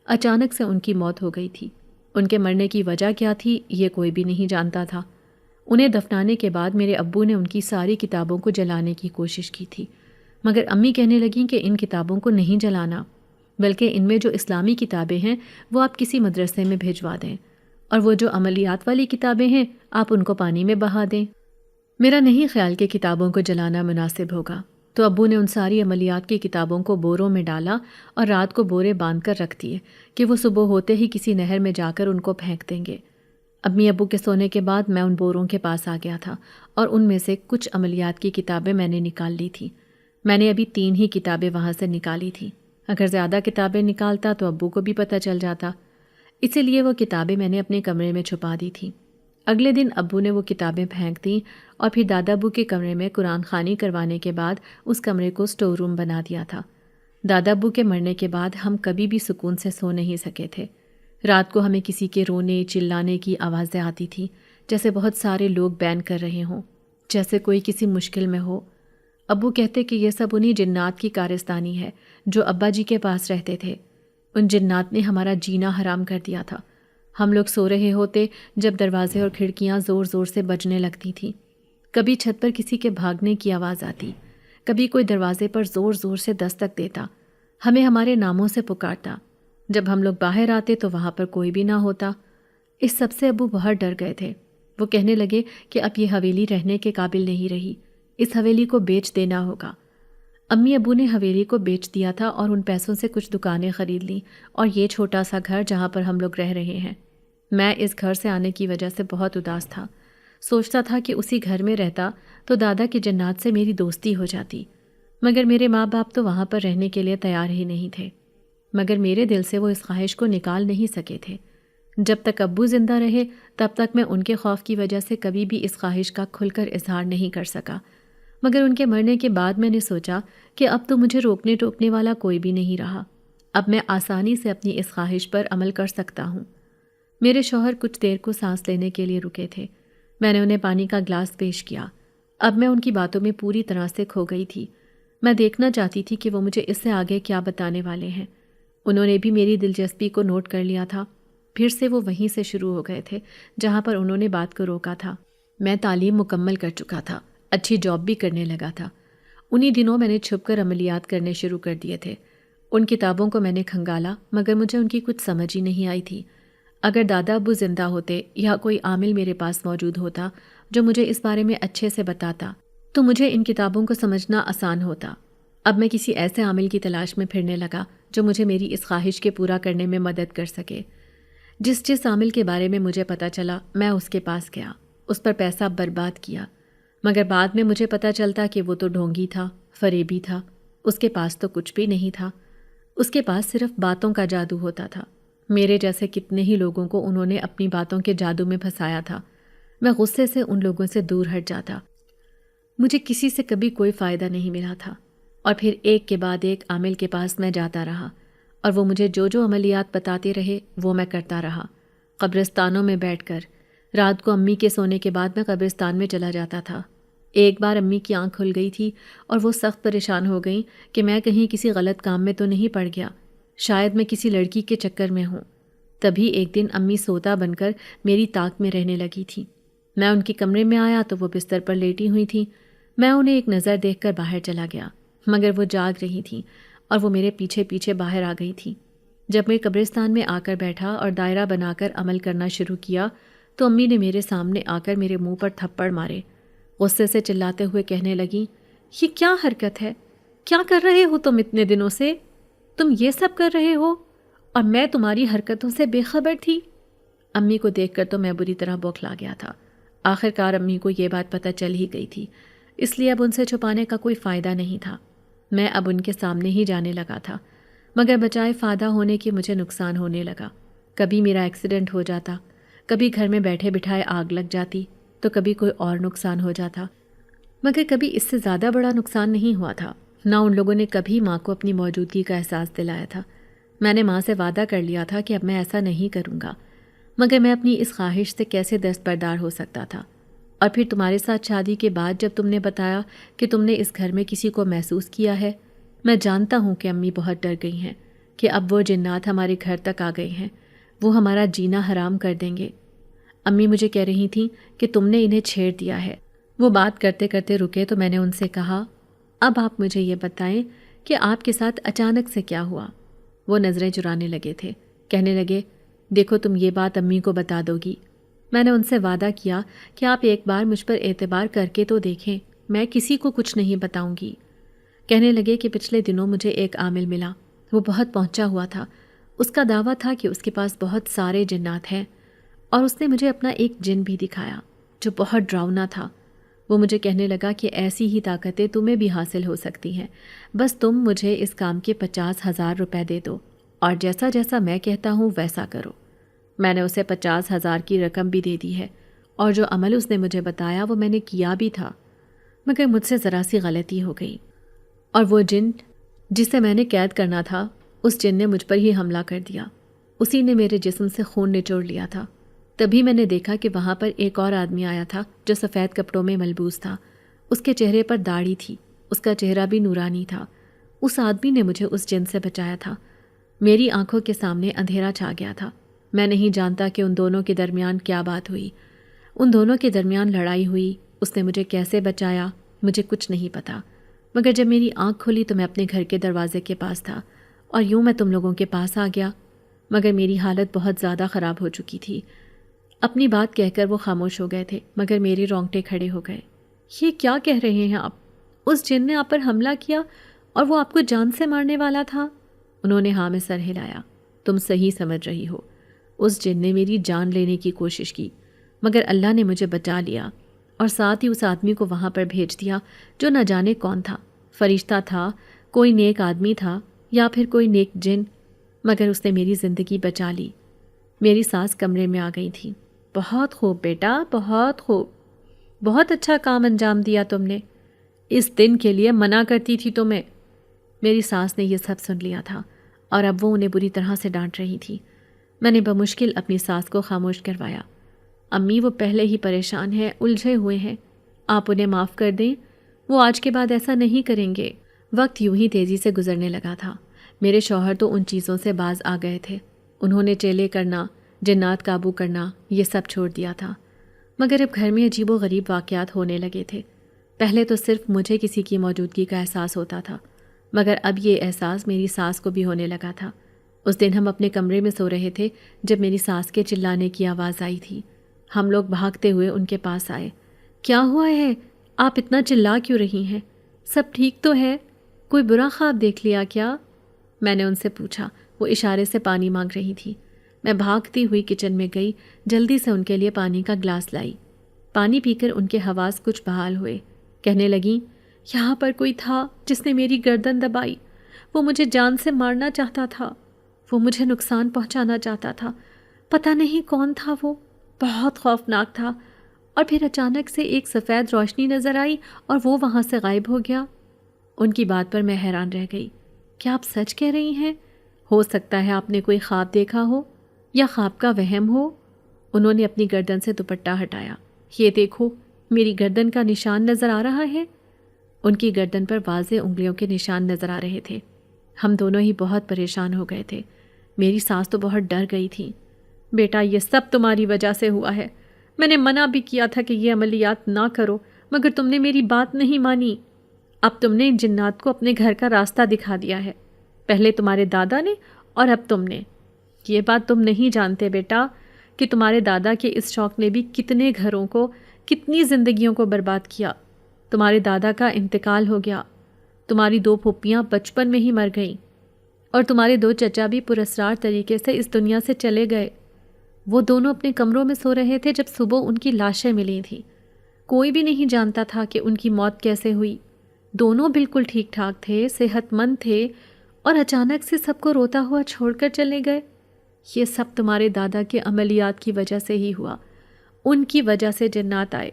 S1: اچانک سے ان کی موت ہو گئی تھی۔ ان کے مرنے کی وجہ کیا تھی یہ کوئی بھی نہیں جانتا تھا۔ انہیں دفنانے کے بعد میرے ابو نے ان کی ساری کتابوں کو جلانے کی کوشش کی تھی، مگر امی کہنے لگیں کہ ان کتابوں کو نہیں جلانا، بلکہ ان میں جو اسلامی کتابیں ہیں وہ آپ کسی مدرسے میں بھیجوا دیں، اور وہ جو عملیات والی کتابیں ہیں آپ ان کو پانی میں بہا دیں۔ میرا نہیں خیال کہ کتابوں کو جلانا مناسب ہوگا، تو ابو نے ان ساری عملیات کی کتابوں کو بوروں میں ڈالا اور رات کو بورے باندھ کر رکھ دیے کہ وہ صبح ہوتے ہی کسی نہر میں جا کر ان کو پھینک دیں گے۔ امی ابو کے سونے کے بعد میں ان بوروں کے پاس آ گیا تھا اور ان میں سے کچھ عملیات کی کتابیں میں نے نکال لی تھیں۔ میں نے ابھی 3 ہی کتابیں وہاں سے نکالی تھیں۔ اگر زیادہ کتابیں نکالتا تو ابو کو بھی پتہ چل جاتا، اسی لیے وہ کتابیں میں نے اپنے کمرے میں چھپا دی تھیں۔ اگلے دن ابو نے وہ کتابیں پھینک دیں اور پھر دادا ابو کے کمرے میں قرآن خوانی کروانے کے بعد اس کمرے کو اسٹور روم بنا دیا تھا۔ دادا ابو کے مرنے کے بعد ہم کبھی بھی سکون سے سو نہیں سکے تھے۔ رات کو ہمیں کسی کے رونے چلانے کی آوازیں آتی تھیں، جیسے بہت سارے لوگ بین کر رہے ہوں، جیسے کوئی کسی مشکل میں ہو۔ ابو کہتے کہ یہ سب انہی جنات کی کارستانی ہے جو ابا جی کے پاس رہتے تھے۔ ان جنات نے ہمارا جینا حرام کر دیا تھا۔ ہم لوگ سو رہے ہوتے جب دروازے اور کھڑکیاں زور زور سے بجنے لگتی تھیں۔ کبھی چھت پر کسی کے بھاگنے کی آواز آتی، کبھی کوئی دروازے پر زور زور سے دستک دیتا، ہمیں ہمارے ناموں سے پکارتا۔ جب ہم لوگ باہر آتے تو وہاں پر کوئی بھی نہ ہوتا۔ اس سب سے ابو بہت ڈر گئے تھے۔ وہ کہنے لگے کہ اب یہ حویلی رہنے کے قابل نہیں رہی، اس حویلی کو بیچ دینا ہوگا۔ امی ابو نے حویلی کو بیچ دیا تھا اور ان پیسوں سے کچھ دکانیں خرید لیں اور یہ چھوٹا سا گھر جہاں پر ہم لوگ رہ رہے ہیں۔ میں اس گھر سے آنے کی وجہ سے بہت اداس تھا۔ سوچتا تھا کہ اسی گھر میں رہتا تو دادا کی جنات سے میری دوستی ہو جاتی، مگر میرے ماں باپ تو وہاں پر رہنے کے لیے تیار ہی نہیں تھے۔ مگر میرے دل سے وہ اس خواہش کو نکال نہیں سکے تھے۔ جب تک ابو زندہ رہے تب تک میں ان کے خوف کی وجہ سے کبھی بھی اس خواہش کا کھل کر اظہار نہیں کر سکا، مگر ان کے مرنے کے بعد میں نے سوچا کہ اب تو مجھے روکنے ٹوکنے والا کوئی بھی نہیں رہا، اب میں آسانی سے اپنی اس خواہش پر عمل کر سکتا ہوں۔ میرے شوہر کچھ دیر کو سانس لینے کے لیے رکے تھے۔ میں نے انہیں پانی کا گلاس پیش کیا۔ اب میں ان کی باتوں میں پوری طرح سے کھو گئی تھی۔ میں دیکھنا چاہتی تھی کہ وہ مجھے اس سے آگے کیا بتانے والے ہیں۔ انہوں نے بھی میری دلچسپی کو نوٹ کر لیا تھا۔ پھر سے وہ وہیں سے شروع ہو گئے تھے جہاں پر انہوں نے بات کو روکا تھا۔ میں تعلیم مکمل کر چکا تھا، اچھی جاب بھی کرنے لگا تھا۔ انہی دنوں میں نے چھپ کر عملیات کرنے شروع کر دیے تھے۔ ان کتابوں کو میں نے کھنگالا مگر مجھے ان کی کچھ سمجھ ہی نہیں آئی تھی۔ اگر دادا ابو زندہ ہوتے یا کوئی عامل میرے پاس موجود ہوتا جو مجھے اس بارے میں اچھے سے بتاتا تو مجھے ان کتابوں کو سمجھنا آسان ہوتا۔ اب میں کسی ایسے عامل کی تلاش میں پھرنے لگا جو مجھے میری اس خواہش کے پورا کرنے میں مدد کر سکے۔ جس عامل کے بارے میں مجھے پتہ چلا میں اس کے پاس گیا، اس پر پیسہ برباد کیا، مگر بعد میں مجھے پتہ چلتا کہ وہ تو ڈھونگی تھا، فریبی تھا، اس کے پاس تو کچھ بھی نہیں تھا، اس کے پاس صرف باتوں کا جادو ہوتا تھا۔ میرے جیسے کتنے ہی لوگوں کو انہوں نے اپنی باتوں کے جادو میں پھنسایا تھا۔ میں غصے سے ان لوگوں سے دور ہٹ جاتا۔ مجھے کسی سے کبھی کوئی فائدہ نہیں ملا تھا، اور پھر ایک کے بعد ایک عامل کے پاس میں جاتا رہا اور وہ مجھے جو عملیات بتاتے رہے وہ میں کرتا رہا۔ قبرستانوں میں بیٹھ کر رات کو امی کے سونے کے بعد میں قبرستان میں چلا جاتا تھا۔ ایک بار امی کی آنکھ کھل گئی تھی اور وہ سخت پریشان ہو گئیں کہ میں کہیں کسی غلط کام میں تو نہیں پڑ گیا، شاید میں کسی لڑکی کے چکر میں ہوں۔ تبھی ایک دن امی سوتا بن کر میری طاق میں رہنے لگی تھی۔ میں ان کے کمرے میں آیا تو وہ بستر پر لیٹی ہوئی تھیں۔ میں انہیں ایک نظر دیکھ کر باہر چلا گیا، مگر وہ جاگ رہی تھیں اور وہ میرے پیچھے پیچھے باہر آ گئی تھیں۔ جب میں قبرستان میں آ کر بیٹھا اور دائرہ بنا کر عمل کرنا شروع کیا تو امی نے میرے سامنے آ کر میرے منہ پر تھپڑ مارے۔ غصے سے چلاتے ہوئے کہنے لگیں، یہ کیا حرکت ہے؟ کیا کر رہے ہو تم اتنے دنوں سے؟ تم یہ سب کر رہے ہو اور میں تمہاری حرکتوں سے بے خبر تھی؟ امی کو دیکھ کر تو میں بری طرح بوکھلا گیا تھا۔ آخر کار امی کو یہ بات پتہ چل ہی گئی تھی، اس لیے اب ان سے چھپانے کا کوئی فائدہ نہیں تھا۔ میں اب ان کے سامنے ہی جانے لگا تھا، مگر بجائے فائدہ ہونے کے مجھے نقصان ہونے لگا۔ کبھی میرا ایکسیڈنٹ ہو جاتا، کبھی گھر میں بیٹھے بٹھائے آگ لگ جاتی، تو کبھی کوئی اور نقصان ہو جاتا، مگر کبھی اس سے زیادہ بڑا نقصان نہیں ہوا تھا۔ نہ ان لوگوں نے کبھی ماں کو اپنی موجودگی کا احساس دلایا تھا۔ میں نے ماں سے وعدہ کر لیا تھا کہ اب میں ایسا نہیں کروں گا، مگر میں اپنی اس خواہش سے کیسے دستبردار ہو سکتا تھا؟ اور پھر تمہارے ساتھ شادی کے بعد جب تم نے بتایا کہ تم نے اس گھر میں کسی کو محسوس کیا ہے، میں جانتا ہوں کہ امی بہت ڈر گئی ہیں کہ اب وہ جنات ہمارے گھر تک آ گئے ہیں، وہ ہمارا جینا حرام کر دیں گے۔ امی مجھے کہہ رہی تھیں کہ تم نے انہیں چھیڑ دیا ہے۔ وہ بات کرتے کرتے رکے تو میں نے ان سے کہا، اب آپ مجھے یہ بتائیں کہ آپ کے ساتھ اچانک سے کیا ہوا؟ وہ نظریں چرانے لگے تھے، کہنے لگے، دیکھو تم یہ بات امی کو بتا دو گی۔ میں نے ان سے وعدہ کیا کہ آپ ایک بار مجھ پر اعتبار کر کے تو دیکھیں، میں کسی کو کچھ نہیں بتاؤں گی۔ کہنے لگے کہ پچھلے دنوں مجھے ایک عامل ملا، وہ بہت پہنچا ہوا تھا، اس کا دعویٰ تھا کہ اس کے پاس بہت سارے جنات ہیں، اور اس نے مجھے اپنا ایک جن بھی دکھایا جو بہت ڈراؤنا تھا۔ وہ مجھے کہنے لگا کہ ایسی ہی طاقتیں تمہیں بھی حاصل ہو سکتی ہیں، بس تم مجھے اس کام کے 50,000 روپے دے دو اور جیسا جیسا میں کہتا ہوں ویسا کرو۔ میں نے اسے 50,000 کی رقم بھی دے دی ہے، اور جو عمل اس نے مجھے بتایا وہ میں نے کیا بھی تھا، مگر مجھ سے ذرا سی غلطی ہو گئی، اور وہ جن جسے میں نے قید کرنا تھا اس جن نے مجھ پر ہی حملہ کر دیا۔ اسی نے میرے جسم سے خون نچوڑ لیا تھا۔ تبھی میں نے دیکھا کہ وہاں پر ایک اور آدمی آیا تھا جو سفید کپڑوں میں ملبوس تھا، اس کے چہرے پر داڑھی تھی، اس کا چہرہ بھی نورانی تھا۔ اس آدمی نے مجھے اس جن سے بچایا تھا۔ میری آنکھوں کے سامنے اندھیرا چھا گیا تھا۔ میں نہیں جانتا کہ ان دونوں کے درمیان کیا بات ہوئی، ان دونوں کے درمیان لڑائی ہوئی، اس نے مجھے کیسے بچایا، مجھے کچھ نہیں پتا، مگر جب میری آنکھ کھلی تو میں اپنے گھر کے دروازے کے پاس تھا، اور یوں میں تم لوگوں کے پاس آ گیا، مگر میری حالت بہت زیادہ خراب ہو چکی تھی۔ اپنی بات کہہ کر وہ خاموش ہو گئے تھے، مگر میرے رونگٹے کھڑے ہو گئے۔ یہ کیا کہہ رہے ہیں آپ؟ اس جن نے آپ پر حملہ کیا اور وہ آپ کو جان سے مارنے والا تھا؟ انہوں نے ہاں میں سر ہلایا۔ تم صحیح سمجھ رہی ہو، اس جن نے میری جان لینے کی کوشش کی، مگر اللہ نے مجھے بچا لیا، اور ساتھ ہی اس آدمی کو وہاں پر بھیج دیا جو نہ جانے کون تھا، فرشتہ تھا، کوئی نیک آدمی تھا، یا پھر کوئی نیک جن، مگر اس نے میری زندگی بچا لی۔ میری ساس کمرے میں آ گئی تھی۔ بہت خوب بیٹا، بہت خوب، بہت اچھا کام انجام دیا تم نے، اس دن کے لیے منع کرتی تھی تمہیں۔ میری ساس نے یہ سب سن لیا تھا، اور اب وہ انہیں بری طرح سے ڈانٹ رہی تھی۔ میں نے بمشکل اپنی ساس کو خاموش کروایا۔ امی وہ پہلے ہی پریشان ہیں، الجھے ہوئے ہیں، آپ انہیں معاف کر دیں، وہ آج کے بعد ایسا نہیں کریں گے۔ وقت یوں ہی تیزی سے گزرنے لگا تھا۔ میرے شوہر تو ان چیزوں سے باز آ گئے تھے، انہوں نے چیلے کرنا، جنات قابو کرنا، یہ سب چھوڑ دیا تھا، مگر اب گھر میں عجیب و غریب واقعات ہونے لگے تھے۔ پہلے تو صرف مجھے کسی کی موجودگی کا احساس ہوتا تھا، مگر اب یہ احساس میری ساس کو بھی ہونے لگا تھا۔ اس دن ہم اپنے کمرے میں سو رہے تھے جب میری ساس کے چلانے کی آواز آئی تھی۔ ہم لوگ بھاگتے ہوئے ان کے پاس آئے۔ کیا ہوا ہے؟ آپ اتنا چلا کیوں رہی ہیں؟ سب ٹھیک تو ہے؟ کوئی برا خواب دیکھ لیا کیا؟ میں نے ان سے پوچھا۔ وہ اشارے سے پانی مانگ رہی تھی۔ میں بھاگتی ہوئی کچن میں گئی، جلدی سے ان کے لیے پانی کا گلاس لائی۔ پانی پی کر ان کے حواس کچھ بحال ہوئے۔ کہنے لگیں، یہاں پر کوئی تھا جس نے میری گردن دبائی، وہ مجھے جان سے مارنا چاہتا تھا، وہ مجھے نقصان پہنچانا چاہتا تھا، پتہ نہیں کون تھا، وہ بہت خوفناک تھا، اور پھر اچانک سے ایک سفید روشنی نظر آئی اور وہ وہاں سے غائب ہو گیا۔ ان کی بات پر میں حیران رہ گئی۔ کیا آپ سچ کہہ رہی ہیں؟ ہو سکتا ہے آپ نے کوئی خواب دیکھا ہو یا خواب کا وہم ہو۔ انہوں نے اپنی گردن سے دوپٹہ ہٹایا۔ یہ دیکھو، میری گردن کا نشان نظر آ رہا ہے۔ ان کی گردن پر واضح انگلیوں کے نشان نظر آ رہے تھے۔ ہم دونوں ہی بہت پریشان ہو گئے تھے۔ میری ساس تو بہت ڈر گئی تھی۔ بیٹا، یہ سب تمہاری وجہ سے ہوا ہے، میں نے منع بھی کیا تھا کہ یہ عملیات نہ کرو، مگر تم نے میری بات نہیں مانی۔ اب تم نے ان جنات کو اپنے گھر کا راستہ دکھا دیا ہے، پہلے تمہارے دادا نے اور اب تم نے۔ یہ بات تم نہیں جانتے بیٹا کہ تمہارے دادا کے اس شوق نے بھی کتنے گھروں کو، کتنی زندگیوں کو برباد کیا۔ تمہارے دادا کا انتقال ہو گیا، تمہاری 2 پھوپھیاں بچپن میں ہی مر گئیں، اور تمہارے 2 چچا بھی پراسرار طریقے سے اس دنیا سے چلے گئے۔ وہ دونوں اپنے کمروں میں سو رہے تھے جب صبح ان کی لاشیں ملی تھیں۔ کوئی بھی نہیں جانتا تھا کہ ان کی موت کیسے ہوئی۔ دونوں بالکل ٹھیک ٹھاک تھے، صحت مند تھے، اور اچانک سے سب کو روتا ہوا چھوڑ کر چلے گئے۔ یہ سب تمہارے دادا کے عملیات کی وجہ سے ہی ہوا، ان کی وجہ سے جنات آئے۔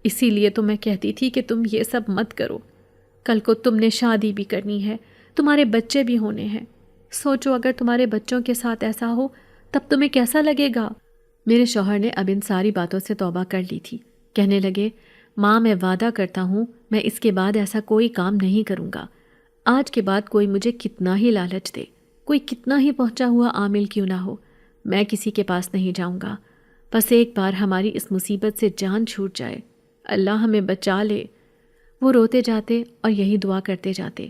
S1: اسی لیے تو میں کہتی تھی کہ تم یہ سب مت کرو، کل کو تم نے شادی بھی کرنی ہے، تمہارے بچے بھی ہونے ہیں۔ سوچو اگر تمہارے بچوں کے ساتھ ایسا ہو تب تمہیں کیسا لگے گا؟ میرے شوہر نے اب ان ساری باتوں سے توبہ کر لی تھی۔ کہنے لگے، ماں میں وعدہ کرتا ہوں میں اس کے بعد ایسا کوئی کام نہیں کروں گا۔ آج کے بعد کوئی مجھے کتنا ہی لالچ دے، کوئی کتنا ہی پہنچا ہوا عامل کیوں نہ ہو، میں کسی کے پاس نہیں جاؤں گا۔ بس ایک بار ہماری اس مصیبت سے جان چھوٹ جائے، اللہ ہمیں بچا لے۔ وہ روتے جاتے اور یہی دعا کرتے جاتے۔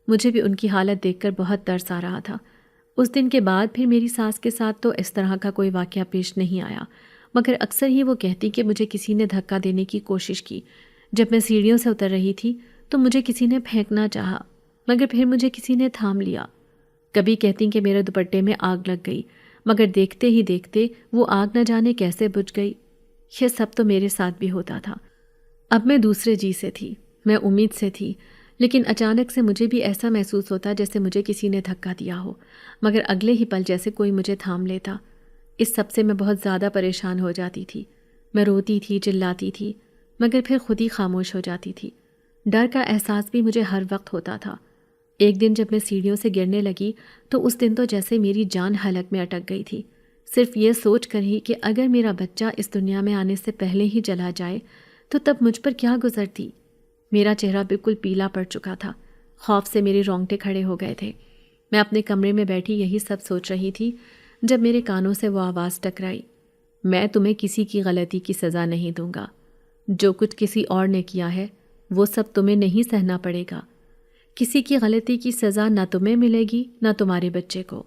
S1: مجھے بھی ان کی حالت دیکھ کر بہت ترس آ رہا تھا۔ اس دن کے بعد پھر میری ساس کے ساتھ تو اس طرح کا کوئی واقعہ پیش نہیں آیا، مگر اکثر ہی وہ کہتی کہ مجھے کسی نے دھکا دینے کی کوشش کی۔ جب میں سیڑھیوں سے اتر رہی تھی تو مجھے کسی نے پھینکنا چاہا، مگر پھر مجھے کسی نے تھام لیا۔ کبھی کہتی کہ میرے دوپٹے میں آگ لگ گئی، مگر دیکھتے ہی دیکھتے وہ آگ نہ جانے کیسے بجھ گئی۔ یہ سب تو میرے ساتھ بھی ہوتا تھا۔ اب میں دوسرے جی سے تھی، میں امید سے تھی، لیکن اچانک سے مجھے بھی ایسا محسوس ہوتا جیسے مجھے کسی نے دھکا دیا ہو، مگر اگلے ہی پل جیسے کوئی مجھے تھام لیتا۔ اس سب سے میں بہت زیادہ پریشان ہو جاتی تھی۔ میں روتی تھی، چلاتی تھی، مگر پھر خود ہی خاموش ہو جاتی تھی۔ ڈر کا احساس بھی مجھے ہر وقت ہوتا تھا۔ ایک دن جب میں سیڑھیوں سے گرنے لگی تو اس دن تو جیسے میری جان حلق میں اٹک گئی تھی، صرف یہ سوچ کر ہی کہ اگر میرا بچہ اس دنیا میں آنے سے پہلے ہی چلا جائے تو تب مجھ پر کیا گزرتی۔ میرا چہرہ بالکل پیلا پڑ چکا تھا، خوف سے میرے رونگٹے کھڑے ہو گئے تھے۔ میں اپنے کمرے میں بیٹھی یہی سب سوچ رہی تھی جب میرے کانوں سے وہ آواز ٹکرائی، میں تمہیں کسی کی غلطی کی سزا نہیں دوں گا۔ جو کچھ کسی اور نے کیا ہے وہ سب تمہیں نہیں سہنا پڑے گا۔ کسی کی غلطی کی سزا نہ تمہیں ملے گی نہ تمہارے بچے کو،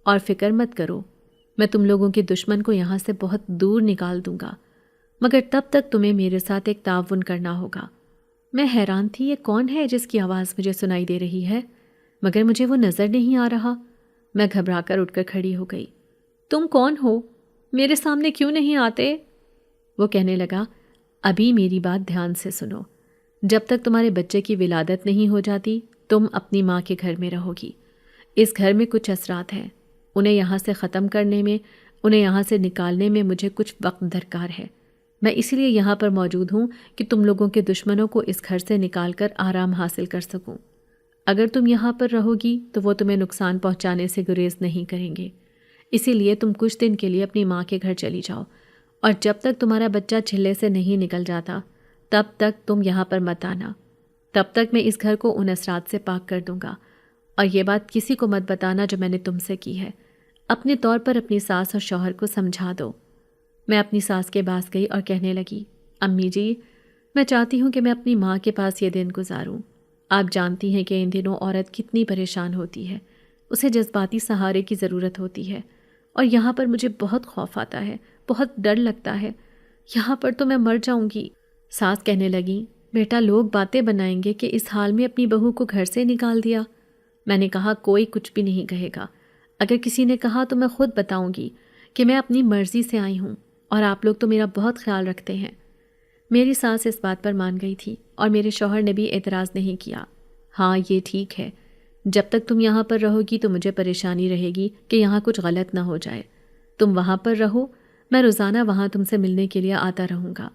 S1: اور فکر مت کرو، میں تم لوگوں کے دشمن کو یہاں سے بہت دور نکال دوں گا، مگر تب تک تمہیں میرے ساتھ ایک تعاون کرنا ہوگا۔ میں حیران تھی، یہ کون ہے جس کی آواز مجھے سنائی دے رہی ہے، مگر مجھے وہ نظر نہیں آ رہا۔ میں گھبرا کر اٹھ کر کھڑی ہو گئی۔ تم کون ہو؟ میرے سامنے کیوں نہیں آتے؟ وہ کہنے لگا، ابھی میری بات دھیان سے سنو۔ جب تک تمہارے بچے کی ولادت نہیں ہو جاتی تم اپنی ماں کے گھر میں رہو گی۔ اس گھر میں کچھ اثرات ہیں، انہیں یہاں سے ختم کرنے میں، انہیں یہاں سے نکالنے میں مجھے کچھ وقت درکار ہے۔ میں اس لیے یہاں پر موجود ہوں کہ تم لوگوں کے دشمنوں کو اس گھر سے نکال کر آرام حاصل کر سکوں۔ اگر تم یہاں پر رہو گی تو وہ تمہیں نقصان پہنچانے سے گریز نہیں کریں گے، اسی لیے تم کچھ دن کے لیے اپنی ماں کے گھر چلی جاؤ، اور جب تک تمہارا بچہ چھلے سے نہیں نکل جاتا تب تک تم یہاں پر مت آنا۔ تب تک میں اس گھر کو ان اثرات سے پاک کر دوں گا، اور یہ بات کسی کو مت بتانا جو میں نے تم سے کی ہے۔ اپنے طور پر اپنی ساس اور شوہر کو سمجھا دو۔ میں اپنی ساس کے پاس گئی اور کہنے لگی، امی جی، میں چاہتی ہوں کہ میں اپنی ماں کے پاس یہ دن گزاروں۔ آپ جانتی ہیں کہ ان دنوں عورت کتنی پریشان ہوتی ہے، اسے جذباتی سہارے کی ضرورت ہوتی ہے، اور یہاں پر مجھے بہت خوف آتا ہے، بہت ڈر لگتا ہے، یہاں پر تو میں مر جاؤں گی۔ ساس کہنے لگی، بیٹا لوگ باتیں بنائیں گے کہ اس حال میں اپنی بہو کو گھر سے نکال دیا۔ میں نے کہا، کوئی کچھ بھی نہیں کہے گا، اگر کسی نے کہا تو میں خود بتاؤں گی کہ میں اپنی مرضی سے آئی ہوں، اور آپ لوگ تو میرا بہت خیال رکھتے ہیں۔ میری ساس اس بات پر مان گئی تھی، اور میرے شوہر نے بھی اعتراض نہیں کیا۔ ہاں یہ ٹھیک ہے، جب تک تم یہاں پر رہو گی تو مجھے پریشانی رہے گی کہ یہاں کچھ غلط نہ ہو جائے۔ تم وہاں پر رہو، میں روزانہ وہاں تم سے ملنے کے لیے آتا رہوں گا۔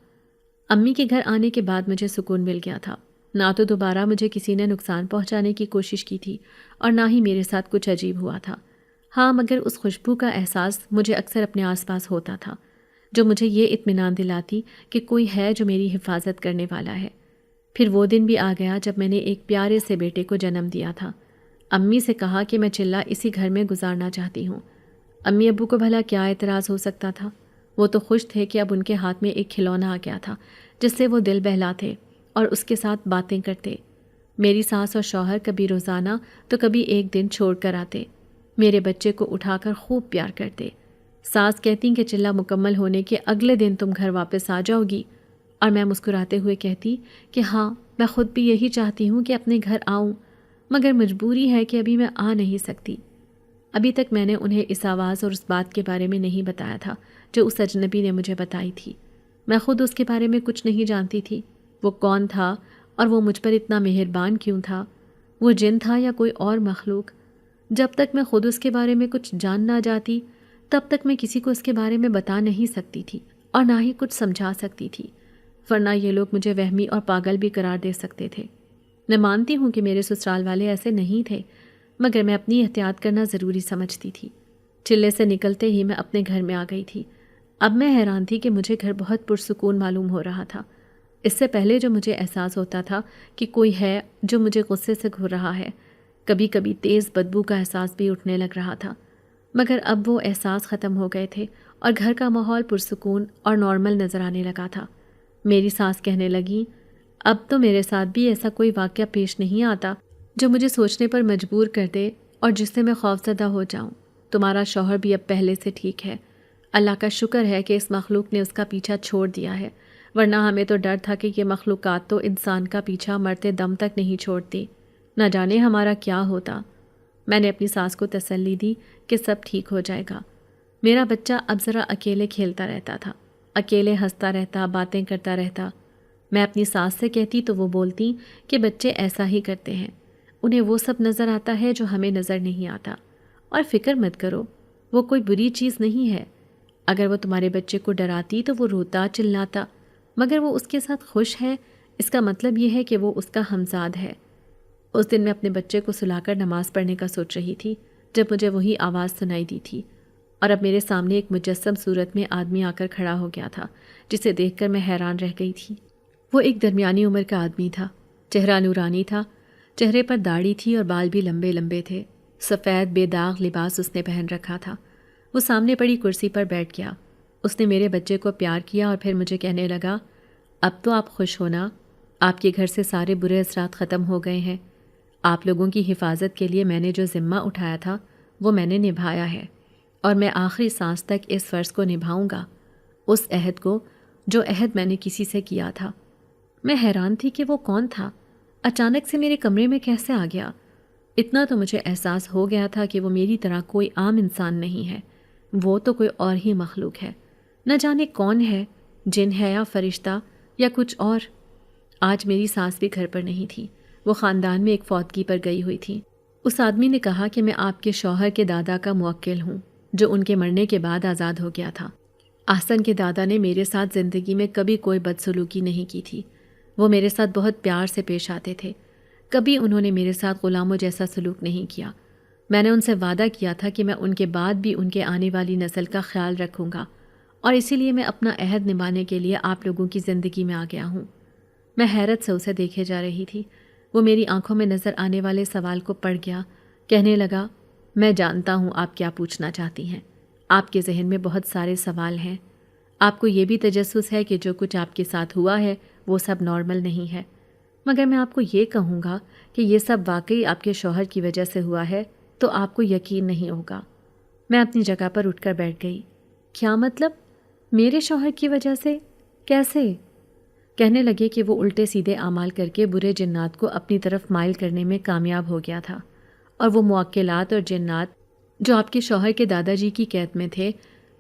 S1: امی کے گھر آنے کے بعد مجھے سکون مل گیا تھا، نہ تو دوبارہ مجھے کسی نے نقصان پہنچانے کی کوشش کی تھی، اور نہ ہی میرے ساتھ کچھ عجیب ہوا تھا۔ ہاں مگر اس خوشبو کا احساس مجھے اکثر اپنے آس پاس ہوتا تھا، جو مجھے یہ اطمینان دلاتی کہ کوئی ہے جو میری حفاظت کرنے والا ہے۔ پھر وہ دن بھی آ گیا جب میں نے ایک پیارے سے بیٹے کو جنم دیا تھا۔ امی سے کہا کہ میں چلہ اسی گھر میں گزارنا چاہتی ہوں۔ امی ابو کو بھلا کیا اعتراض ہو سکتا تھا؟ وہ تو خوش تھے کہ اب ان کے ہاتھ میں ایک کھلونا آ گیا تھا جس سے وہ دل بہلاتے اور اس کے ساتھ باتیں کرتے۔ میری ساس اور شوہر کبھی روزانہ تو کبھی ایک دن چھوڑ کر آتے، میرے بچے کو اٹھا کر خوب پیار کرتے۔ ساس کہتی کہ چلہ مکمل ہونے کے اگلے دن تم گھر واپس آ جاؤ گی، اور میں مسکراتے ہوئے کہتی کہ ہاں میں خود بھی یہی چاہتی ہوں کہ اپنے گھر آؤں، مگر مجبوری ہے کہ ابھی میں آ نہیں سکتی۔ ابھی تک میں نے انہیں اس آواز اور اس بات کے بارے میں نہیں بتایا تھا جو اس اجنبی نے مجھے بتائی تھی۔ میں خود اس کے بارے میں کچھ نہیں جانتی تھی، وہ کون تھا اور وہ مجھ پر اتنا مہربان کیوں تھا، وہ جن تھا یا کوئی اور مخلوق۔ جب تک میں خود اس کے بارے میں کچھ جان نہ جاتی تب تک میں کسی کو اس کے بارے میں بتا نہیں سکتی تھی، اور نہ ہی کچھ سمجھا سکتی تھی، ورنہ یہ لوگ مجھے وہمی اور پاگل بھی قرار دے سکتے تھے۔ میں مانتی ہوں کہ میرے سسرال والے ایسے نہیں تھے، مگر میں اپنی احتیاط کرنا ضروری سمجھتی تھی۔ چلے سے نکلتے ہی میں اپنے گھر میں آ گئی تھی۔ اب میں حیران تھی کہ مجھے گھر بہت پرسکون معلوم ہو رہا تھا۔ اس سے پہلے جو مجھے احساس ہوتا تھا کہ کوئی ہے جو مجھے غصے سے گھور رہا ہے، کبھی کبھی تیز بدبو کا احساس بھی اٹھنے لگ رہا تھا، مگر اب وہ احساس ختم ہو گئے تھے اور گھر کا ماحول پرسکون اور نارمل نظر آنے لگا تھا۔ میری ساس کہنے لگی، اب تو میرے ساتھ بھی ایسا کوئی واقعہ پیش نہیں آتا جو مجھے سوچنے پر مجبور کر دے اور جس سے میں خوفزدہ ہو جاؤں۔ تمہارا شوہر بھی اب پہلے سے ٹھیک ہے، اللہ کا شکر ہے کہ اس مخلوق نے اس کا پیچھا چھوڑ دیا ہے، ورنہ ہمیں تو ڈر تھا کہ یہ مخلوقات تو انسان کا پیچھا مرتے دم تک نہیں چھوڑتی، نہ جانے ہمارا کیا ہوتا۔ میں نے اپنی ساس کو تسلی دی کہ سب ٹھیک ہو جائے گا۔ میرا بچہ اب ذرا اکیلے کھیلتا رہتا تھا، اکیلے ہنستا رہتا، باتیں کرتا رہتا۔ میں اپنی ساس سے کہتی تو وہ بولتی کہ بچے ایسا ہی کرتے ہیں، انہیں وہ سب نظر آتا ہے جو ہمیں نظر نہیں آتا، اور فکر مت کرو، وہ کوئی بری چیز نہیں ہے۔ اگر وہ تمہارے بچے کو ڈراتی تو وہ روتا چلاتا، مگر وہ اس کے ساتھ خوش ہے، اس کا مطلب یہ ہے کہ وہ اس کا ہمزاد ہے۔ اس دن میں اپنے بچے کو سلا کر نماز پڑھنے کا سوچ رہی تھی جب مجھے وہی آواز سنائی دی تھی، اور اب میرے سامنے ایک مجسم صورت میں آدمی آ کر کھڑا ہو گیا تھا، جسے دیکھ کر میں حیران رہ گئی تھی۔ وہ ایک درمیانی عمر کا آدمی تھا، چہرہ نورانی تھا، چہرے پر داڑھی تھی اور بال بھی لمبے لمبے تھے، سفید بے داغ لباس اس نے پہن رکھا تھا۔ وہ سامنے پڑی کرسی پر بیٹھ گیا، اس نے میرے بچے کو پیار کیا اور پھر مجھے کہنے لگا، اب تو آپ خوش ہونا، آپ کے گھر سے سارے برے اثرات ختم ہو گئے ہیں۔ آپ لوگوں کی حفاظت کے لیے میں نے جو ذمہ اٹھایا تھا وہ میں نے نبھایا ہے، اور میں آخری سانس تک اس فرض کو نبھاؤں گا، اس عہد کو جو عہد میں نے کسی سے کیا تھا۔ میں حیران تھی کہ وہ کون تھا، اچانک سے میرے کمرے میں کیسے آ گیا۔ اتنا تو مجھے احساس ہو گیا تھا کہ وہ میری طرح کوئی عام انسان نہیں ہے، وہ تو کوئی اور ہی مخلوق ہے، نہ جانے کون ہے، جن ہے یا فرشتہ یا کچھ اور۔ آج میری ساس بھی گھر پر نہیں تھی، وہ خاندان میں ایک فوتگی پر گئی ہوئی تھی۔ اس آدمی نے کہا کہ میں آپ کے شوہر کے دادا کا موکل ہوں، جو ان کے مرنے کے بعد آزاد ہو گیا تھا۔ احسن کے دادا نے میرے ساتھ زندگی میں کبھی کوئی بدسلوکی نہیں کی تھی، وہ میرے ساتھ بہت پیار سے پیش آتے تھے، کبھی انہوں نے میرے ساتھ غلاموں جیسا سلوک نہیں کیا۔ میں نے ان سے وعدہ کیا تھا کہ میں ان کے بعد بھی ان کے آنے والی نسل کا خیال رکھوں گا، اور اسی لیے میں اپنا عہد نبھانے کے لیے آپ لوگوں کی زندگی میں آ گیا ہوں۔ میں حیرت سے اسے دیکھے جا رہی تھی، وہ میری آنکھوں میں نظر آنے والے سوال کو پڑھ گیا، کہنے لگا، میں جانتا ہوں آپ کیا پوچھنا چاہتی ہیں، آپ کے ذہن میں بہت سارے سوال ہیں، آپ کو یہ بھی تجسس ہے کہ جو کچھ آپ کے ساتھ ہوا ہے وہ سب نارمل نہیں ہے، مگر میں آپ کو یہ کہوں گا کہ یہ سب واقعی آپ کے شوہر کی وجہ سے ہوا ہے تو آپ کو یقین نہیں ہوگا۔ میں اپنی جگہ پر اٹھ کر بیٹھ گئی۔ کیا مطلب؟ میرے شوہر کی وجہ سے؟ کیسے؟ کہنے لگے کہ وہ الٹے سیدھے اعمال کر کے برے جنات کو اپنی طرف مائل کرنے میں کامیاب ہو گیا تھا، اور وہ موکلات اور جنات جو آپ کے شوہر کے دادا جی کی قید میں تھے،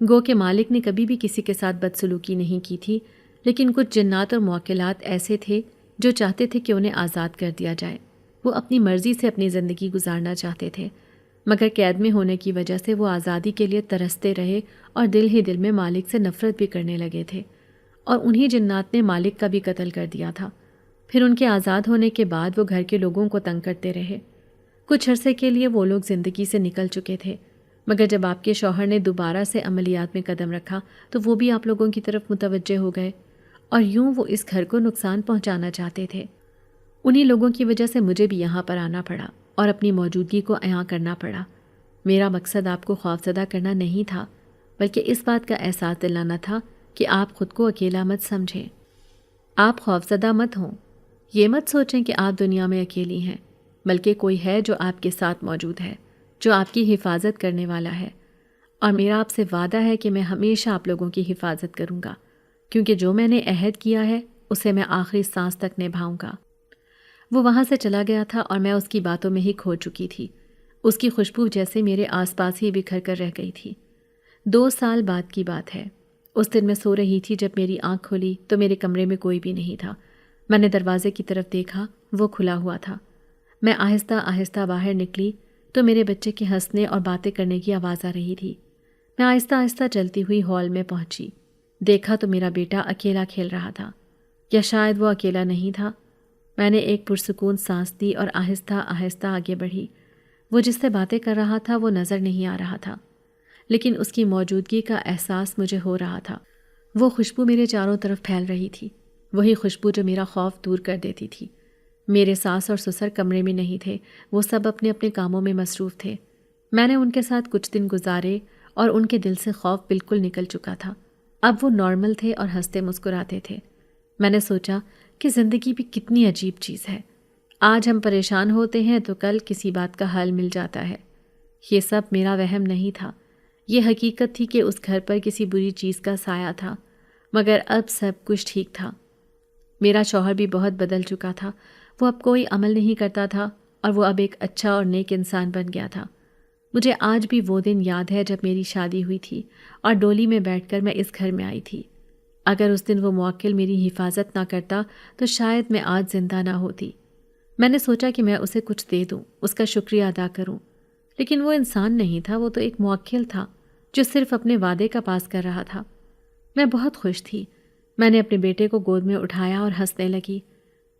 S1: گو کہ مالک نے کبھی بھی کسی کے ساتھ بدسلوکی نہیں کی تھی، لیکن کچھ جنات اور موکلات ایسے تھے جو چاہتے تھے کہ انہیں آزاد کر دیا جائے۔ وہ اپنی مرضی سے اپنی زندگی گزارنا چاہتے تھے، مگر قید میں ہونے کی وجہ سے وہ آزادی کے لیے ترستے رہے اور دل ہی دل میں مالک سے نفرت بھی کرنے لگے تھے، اور انہی جنات نے مالک کا بھی قتل کر دیا تھا۔ پھر ان کے آزاد ہونے کے بعد وہ گھر کے لوگوں کو تنگ کرتے رہے۔ کچھ عرصے کے لیے وہ لوگ زندگی سے نکل چکے تھے، مگر جب آپ کے شوہر نے دوبارہ سے عملیات میں قدم رکھا تو وہ بھی آپ لوگوں کی طرف متوجہ ہو گئے، اور یوں وہ اس گھر کو نقصان پہنچانا چاہتے تھے۔ انہی لوگوں کی وجہ سے مجھے بھی یہاں پر آنا پڑا اور اپنی موجودگی کو عیاں کرنا پڑا۔ میرا مقصد آپ کو خوفزدہ کرنا نہیں تھا، بلکہ اس بات کا احساس دلانا تھا کہ آپ خود کو اکیلا مت سمجھیں، آپ خوفزدہ مت ہوں، یہ مت سوچیں کہ آپ دنیا میں اکیلی ہیں، بلکہ کوئی ہے جو آپ کے ساتھ موجود ہے، جو آپ کی حفاظت کرنے والا ہے، اور میرا آپ سے وعدہ ہے کہ میں ہمیشہ آپ لوگوں کی حفاظت کروں گا، کیونکہ جو میں نے عہد کیا ہے اسے میں آخری سانس تک نبھاؤں گا۔ وہ وہاں سے چلا گیا تھا اور میں اس کی باتوں میں ہی کھو چکی تھی، اس کی خوشبو جیسے میرے آس پاس ہی بکھر کر رہ گئی تھی۔ 2 سال بعد کی بات ہے، اس دن میں سو رہی تھی، جب میری آنکھ کھلی تو میرے کمرے میں کوئی بھی نہیں تھا۔ میں نے دروازے کی طرف دیکھا، وہ کھلا ہوا تھا۔ میں آہستہ آہستہ باہر نکلی تو میرے بچے کے ہنسنے اور باتیں کرنے کی آواز آ رہی تھی۔ میں آہستہ آہستہ چلتی ہوئی ہال میں پہنچی، دیکھا تو میرا بیٹا اکیلا کھیل رہا تھا، یا شاید وہ اکیلا نہیں تھا۔ میں نے ایک پرسکون سانس دی اور آہستہ آہستہ آگے بڑھی۔ وہ جس سے باتیں کر رہا تھا وہ نظر نہیں آ رہا تھا، لیکن اس کی موجودگی کا احساس مجھے ہو رہا تھا۔ وہ خوشبو میرے چاروں طرف پھیل رہی تھی، وہی خوشبو جو میرا خوف دور کر دیتی تھی۔ میرے ساس اور سسر کمرے میں نہیں تھے، وہ سب اپنے اپنے کاموں میں مصروف تھے۔ میں نے ان کے ساتھ کچھ دن گزارے اور ان کے دل سے خوف بالکل نکل چکا تھا۔ اب وہ نارمل تھے اور ہنستے مسکراتے تھے۔ میں نے سوچا کہ زندگی بھی کتنی عجیب چیز ہے، آج ہم پریشان ہوتے ہیں تو کل کسی بات کا حل مل جاتا ہے۔ یہ سب میرا وہم نہیں تھا، یہ حقیقت تھی کہ اس گھر پر کسی بری چیز کا سایہ تھا، مگر اب سب کچھ ٹھیک تھا۔ میرا شوہر بھی بہت بدل چکا تھا، وہ اب کوئی عمل نہیں کرتا تھا اور وہ اب ایک اچھا اور نیک انسان بن گیا تھا۔ مجھے آج بھی وہ دن یاد ہے جب میری شادی ہوئی تھی اور ڈولی میں بیٹھ کر میں اس گھر میں آئی تھی۔ اگر اس دن وہ موکل میری حفاظت نہ کرتا تو شاید میں آج زندہ نہ ہوتی۔ میں نے سوچا کہ میں اسے کچھ دے دوں، اس کا شکریہ ادا کروں، لیکن وہ انسان نہیں تھا، وہ تو ایک موکل تھا جو صرف اپنے وعدے کا پاس کر رہا تھا۔ میں بہت خوش تھی۔ میں نے اپنے بیٹے کو گود میں اٹھایا اور ہنسنے لگی۔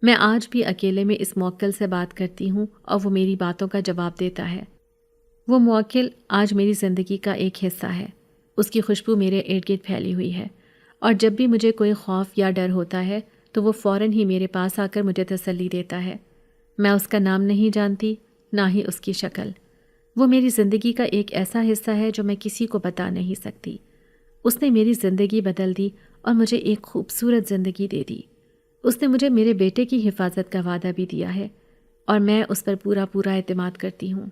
S1: میں آج بھی اکیلے میں اس موکل سے بات کرتی ہوں اور وہ میری باتوں کا جواب دیتا ہے۔ وہ موکل آج میری زندگی کا ایک حصہ ہے۔ اس کی خوشبو میرے ارد گرد پھیلی ہوئی ہے، اور جب بھی مجھے کوئی خوف یا ڈر ہوتا ہے تو وہ فوراً ہی میرے پاس آ کر مجھے تسلی دیتا ہے۔ میں اس کا نام نہیں جانتی، نہ ہی اس کی شکل۔ وہ میری زندگی کا ایک ایسا حصہ ہے جو میں کسی کو بتا نہیں سکتی۔ اس نے میری زندگی بدل دی اور مجھے ایک خوبصورت زندگی دے دی۔ اس نے مجھے میرے بیٹے کی حفاظت کا وعدہ بھی دیا ہے، اور میں اس پر پورا اعتماد کرتی ہوں۔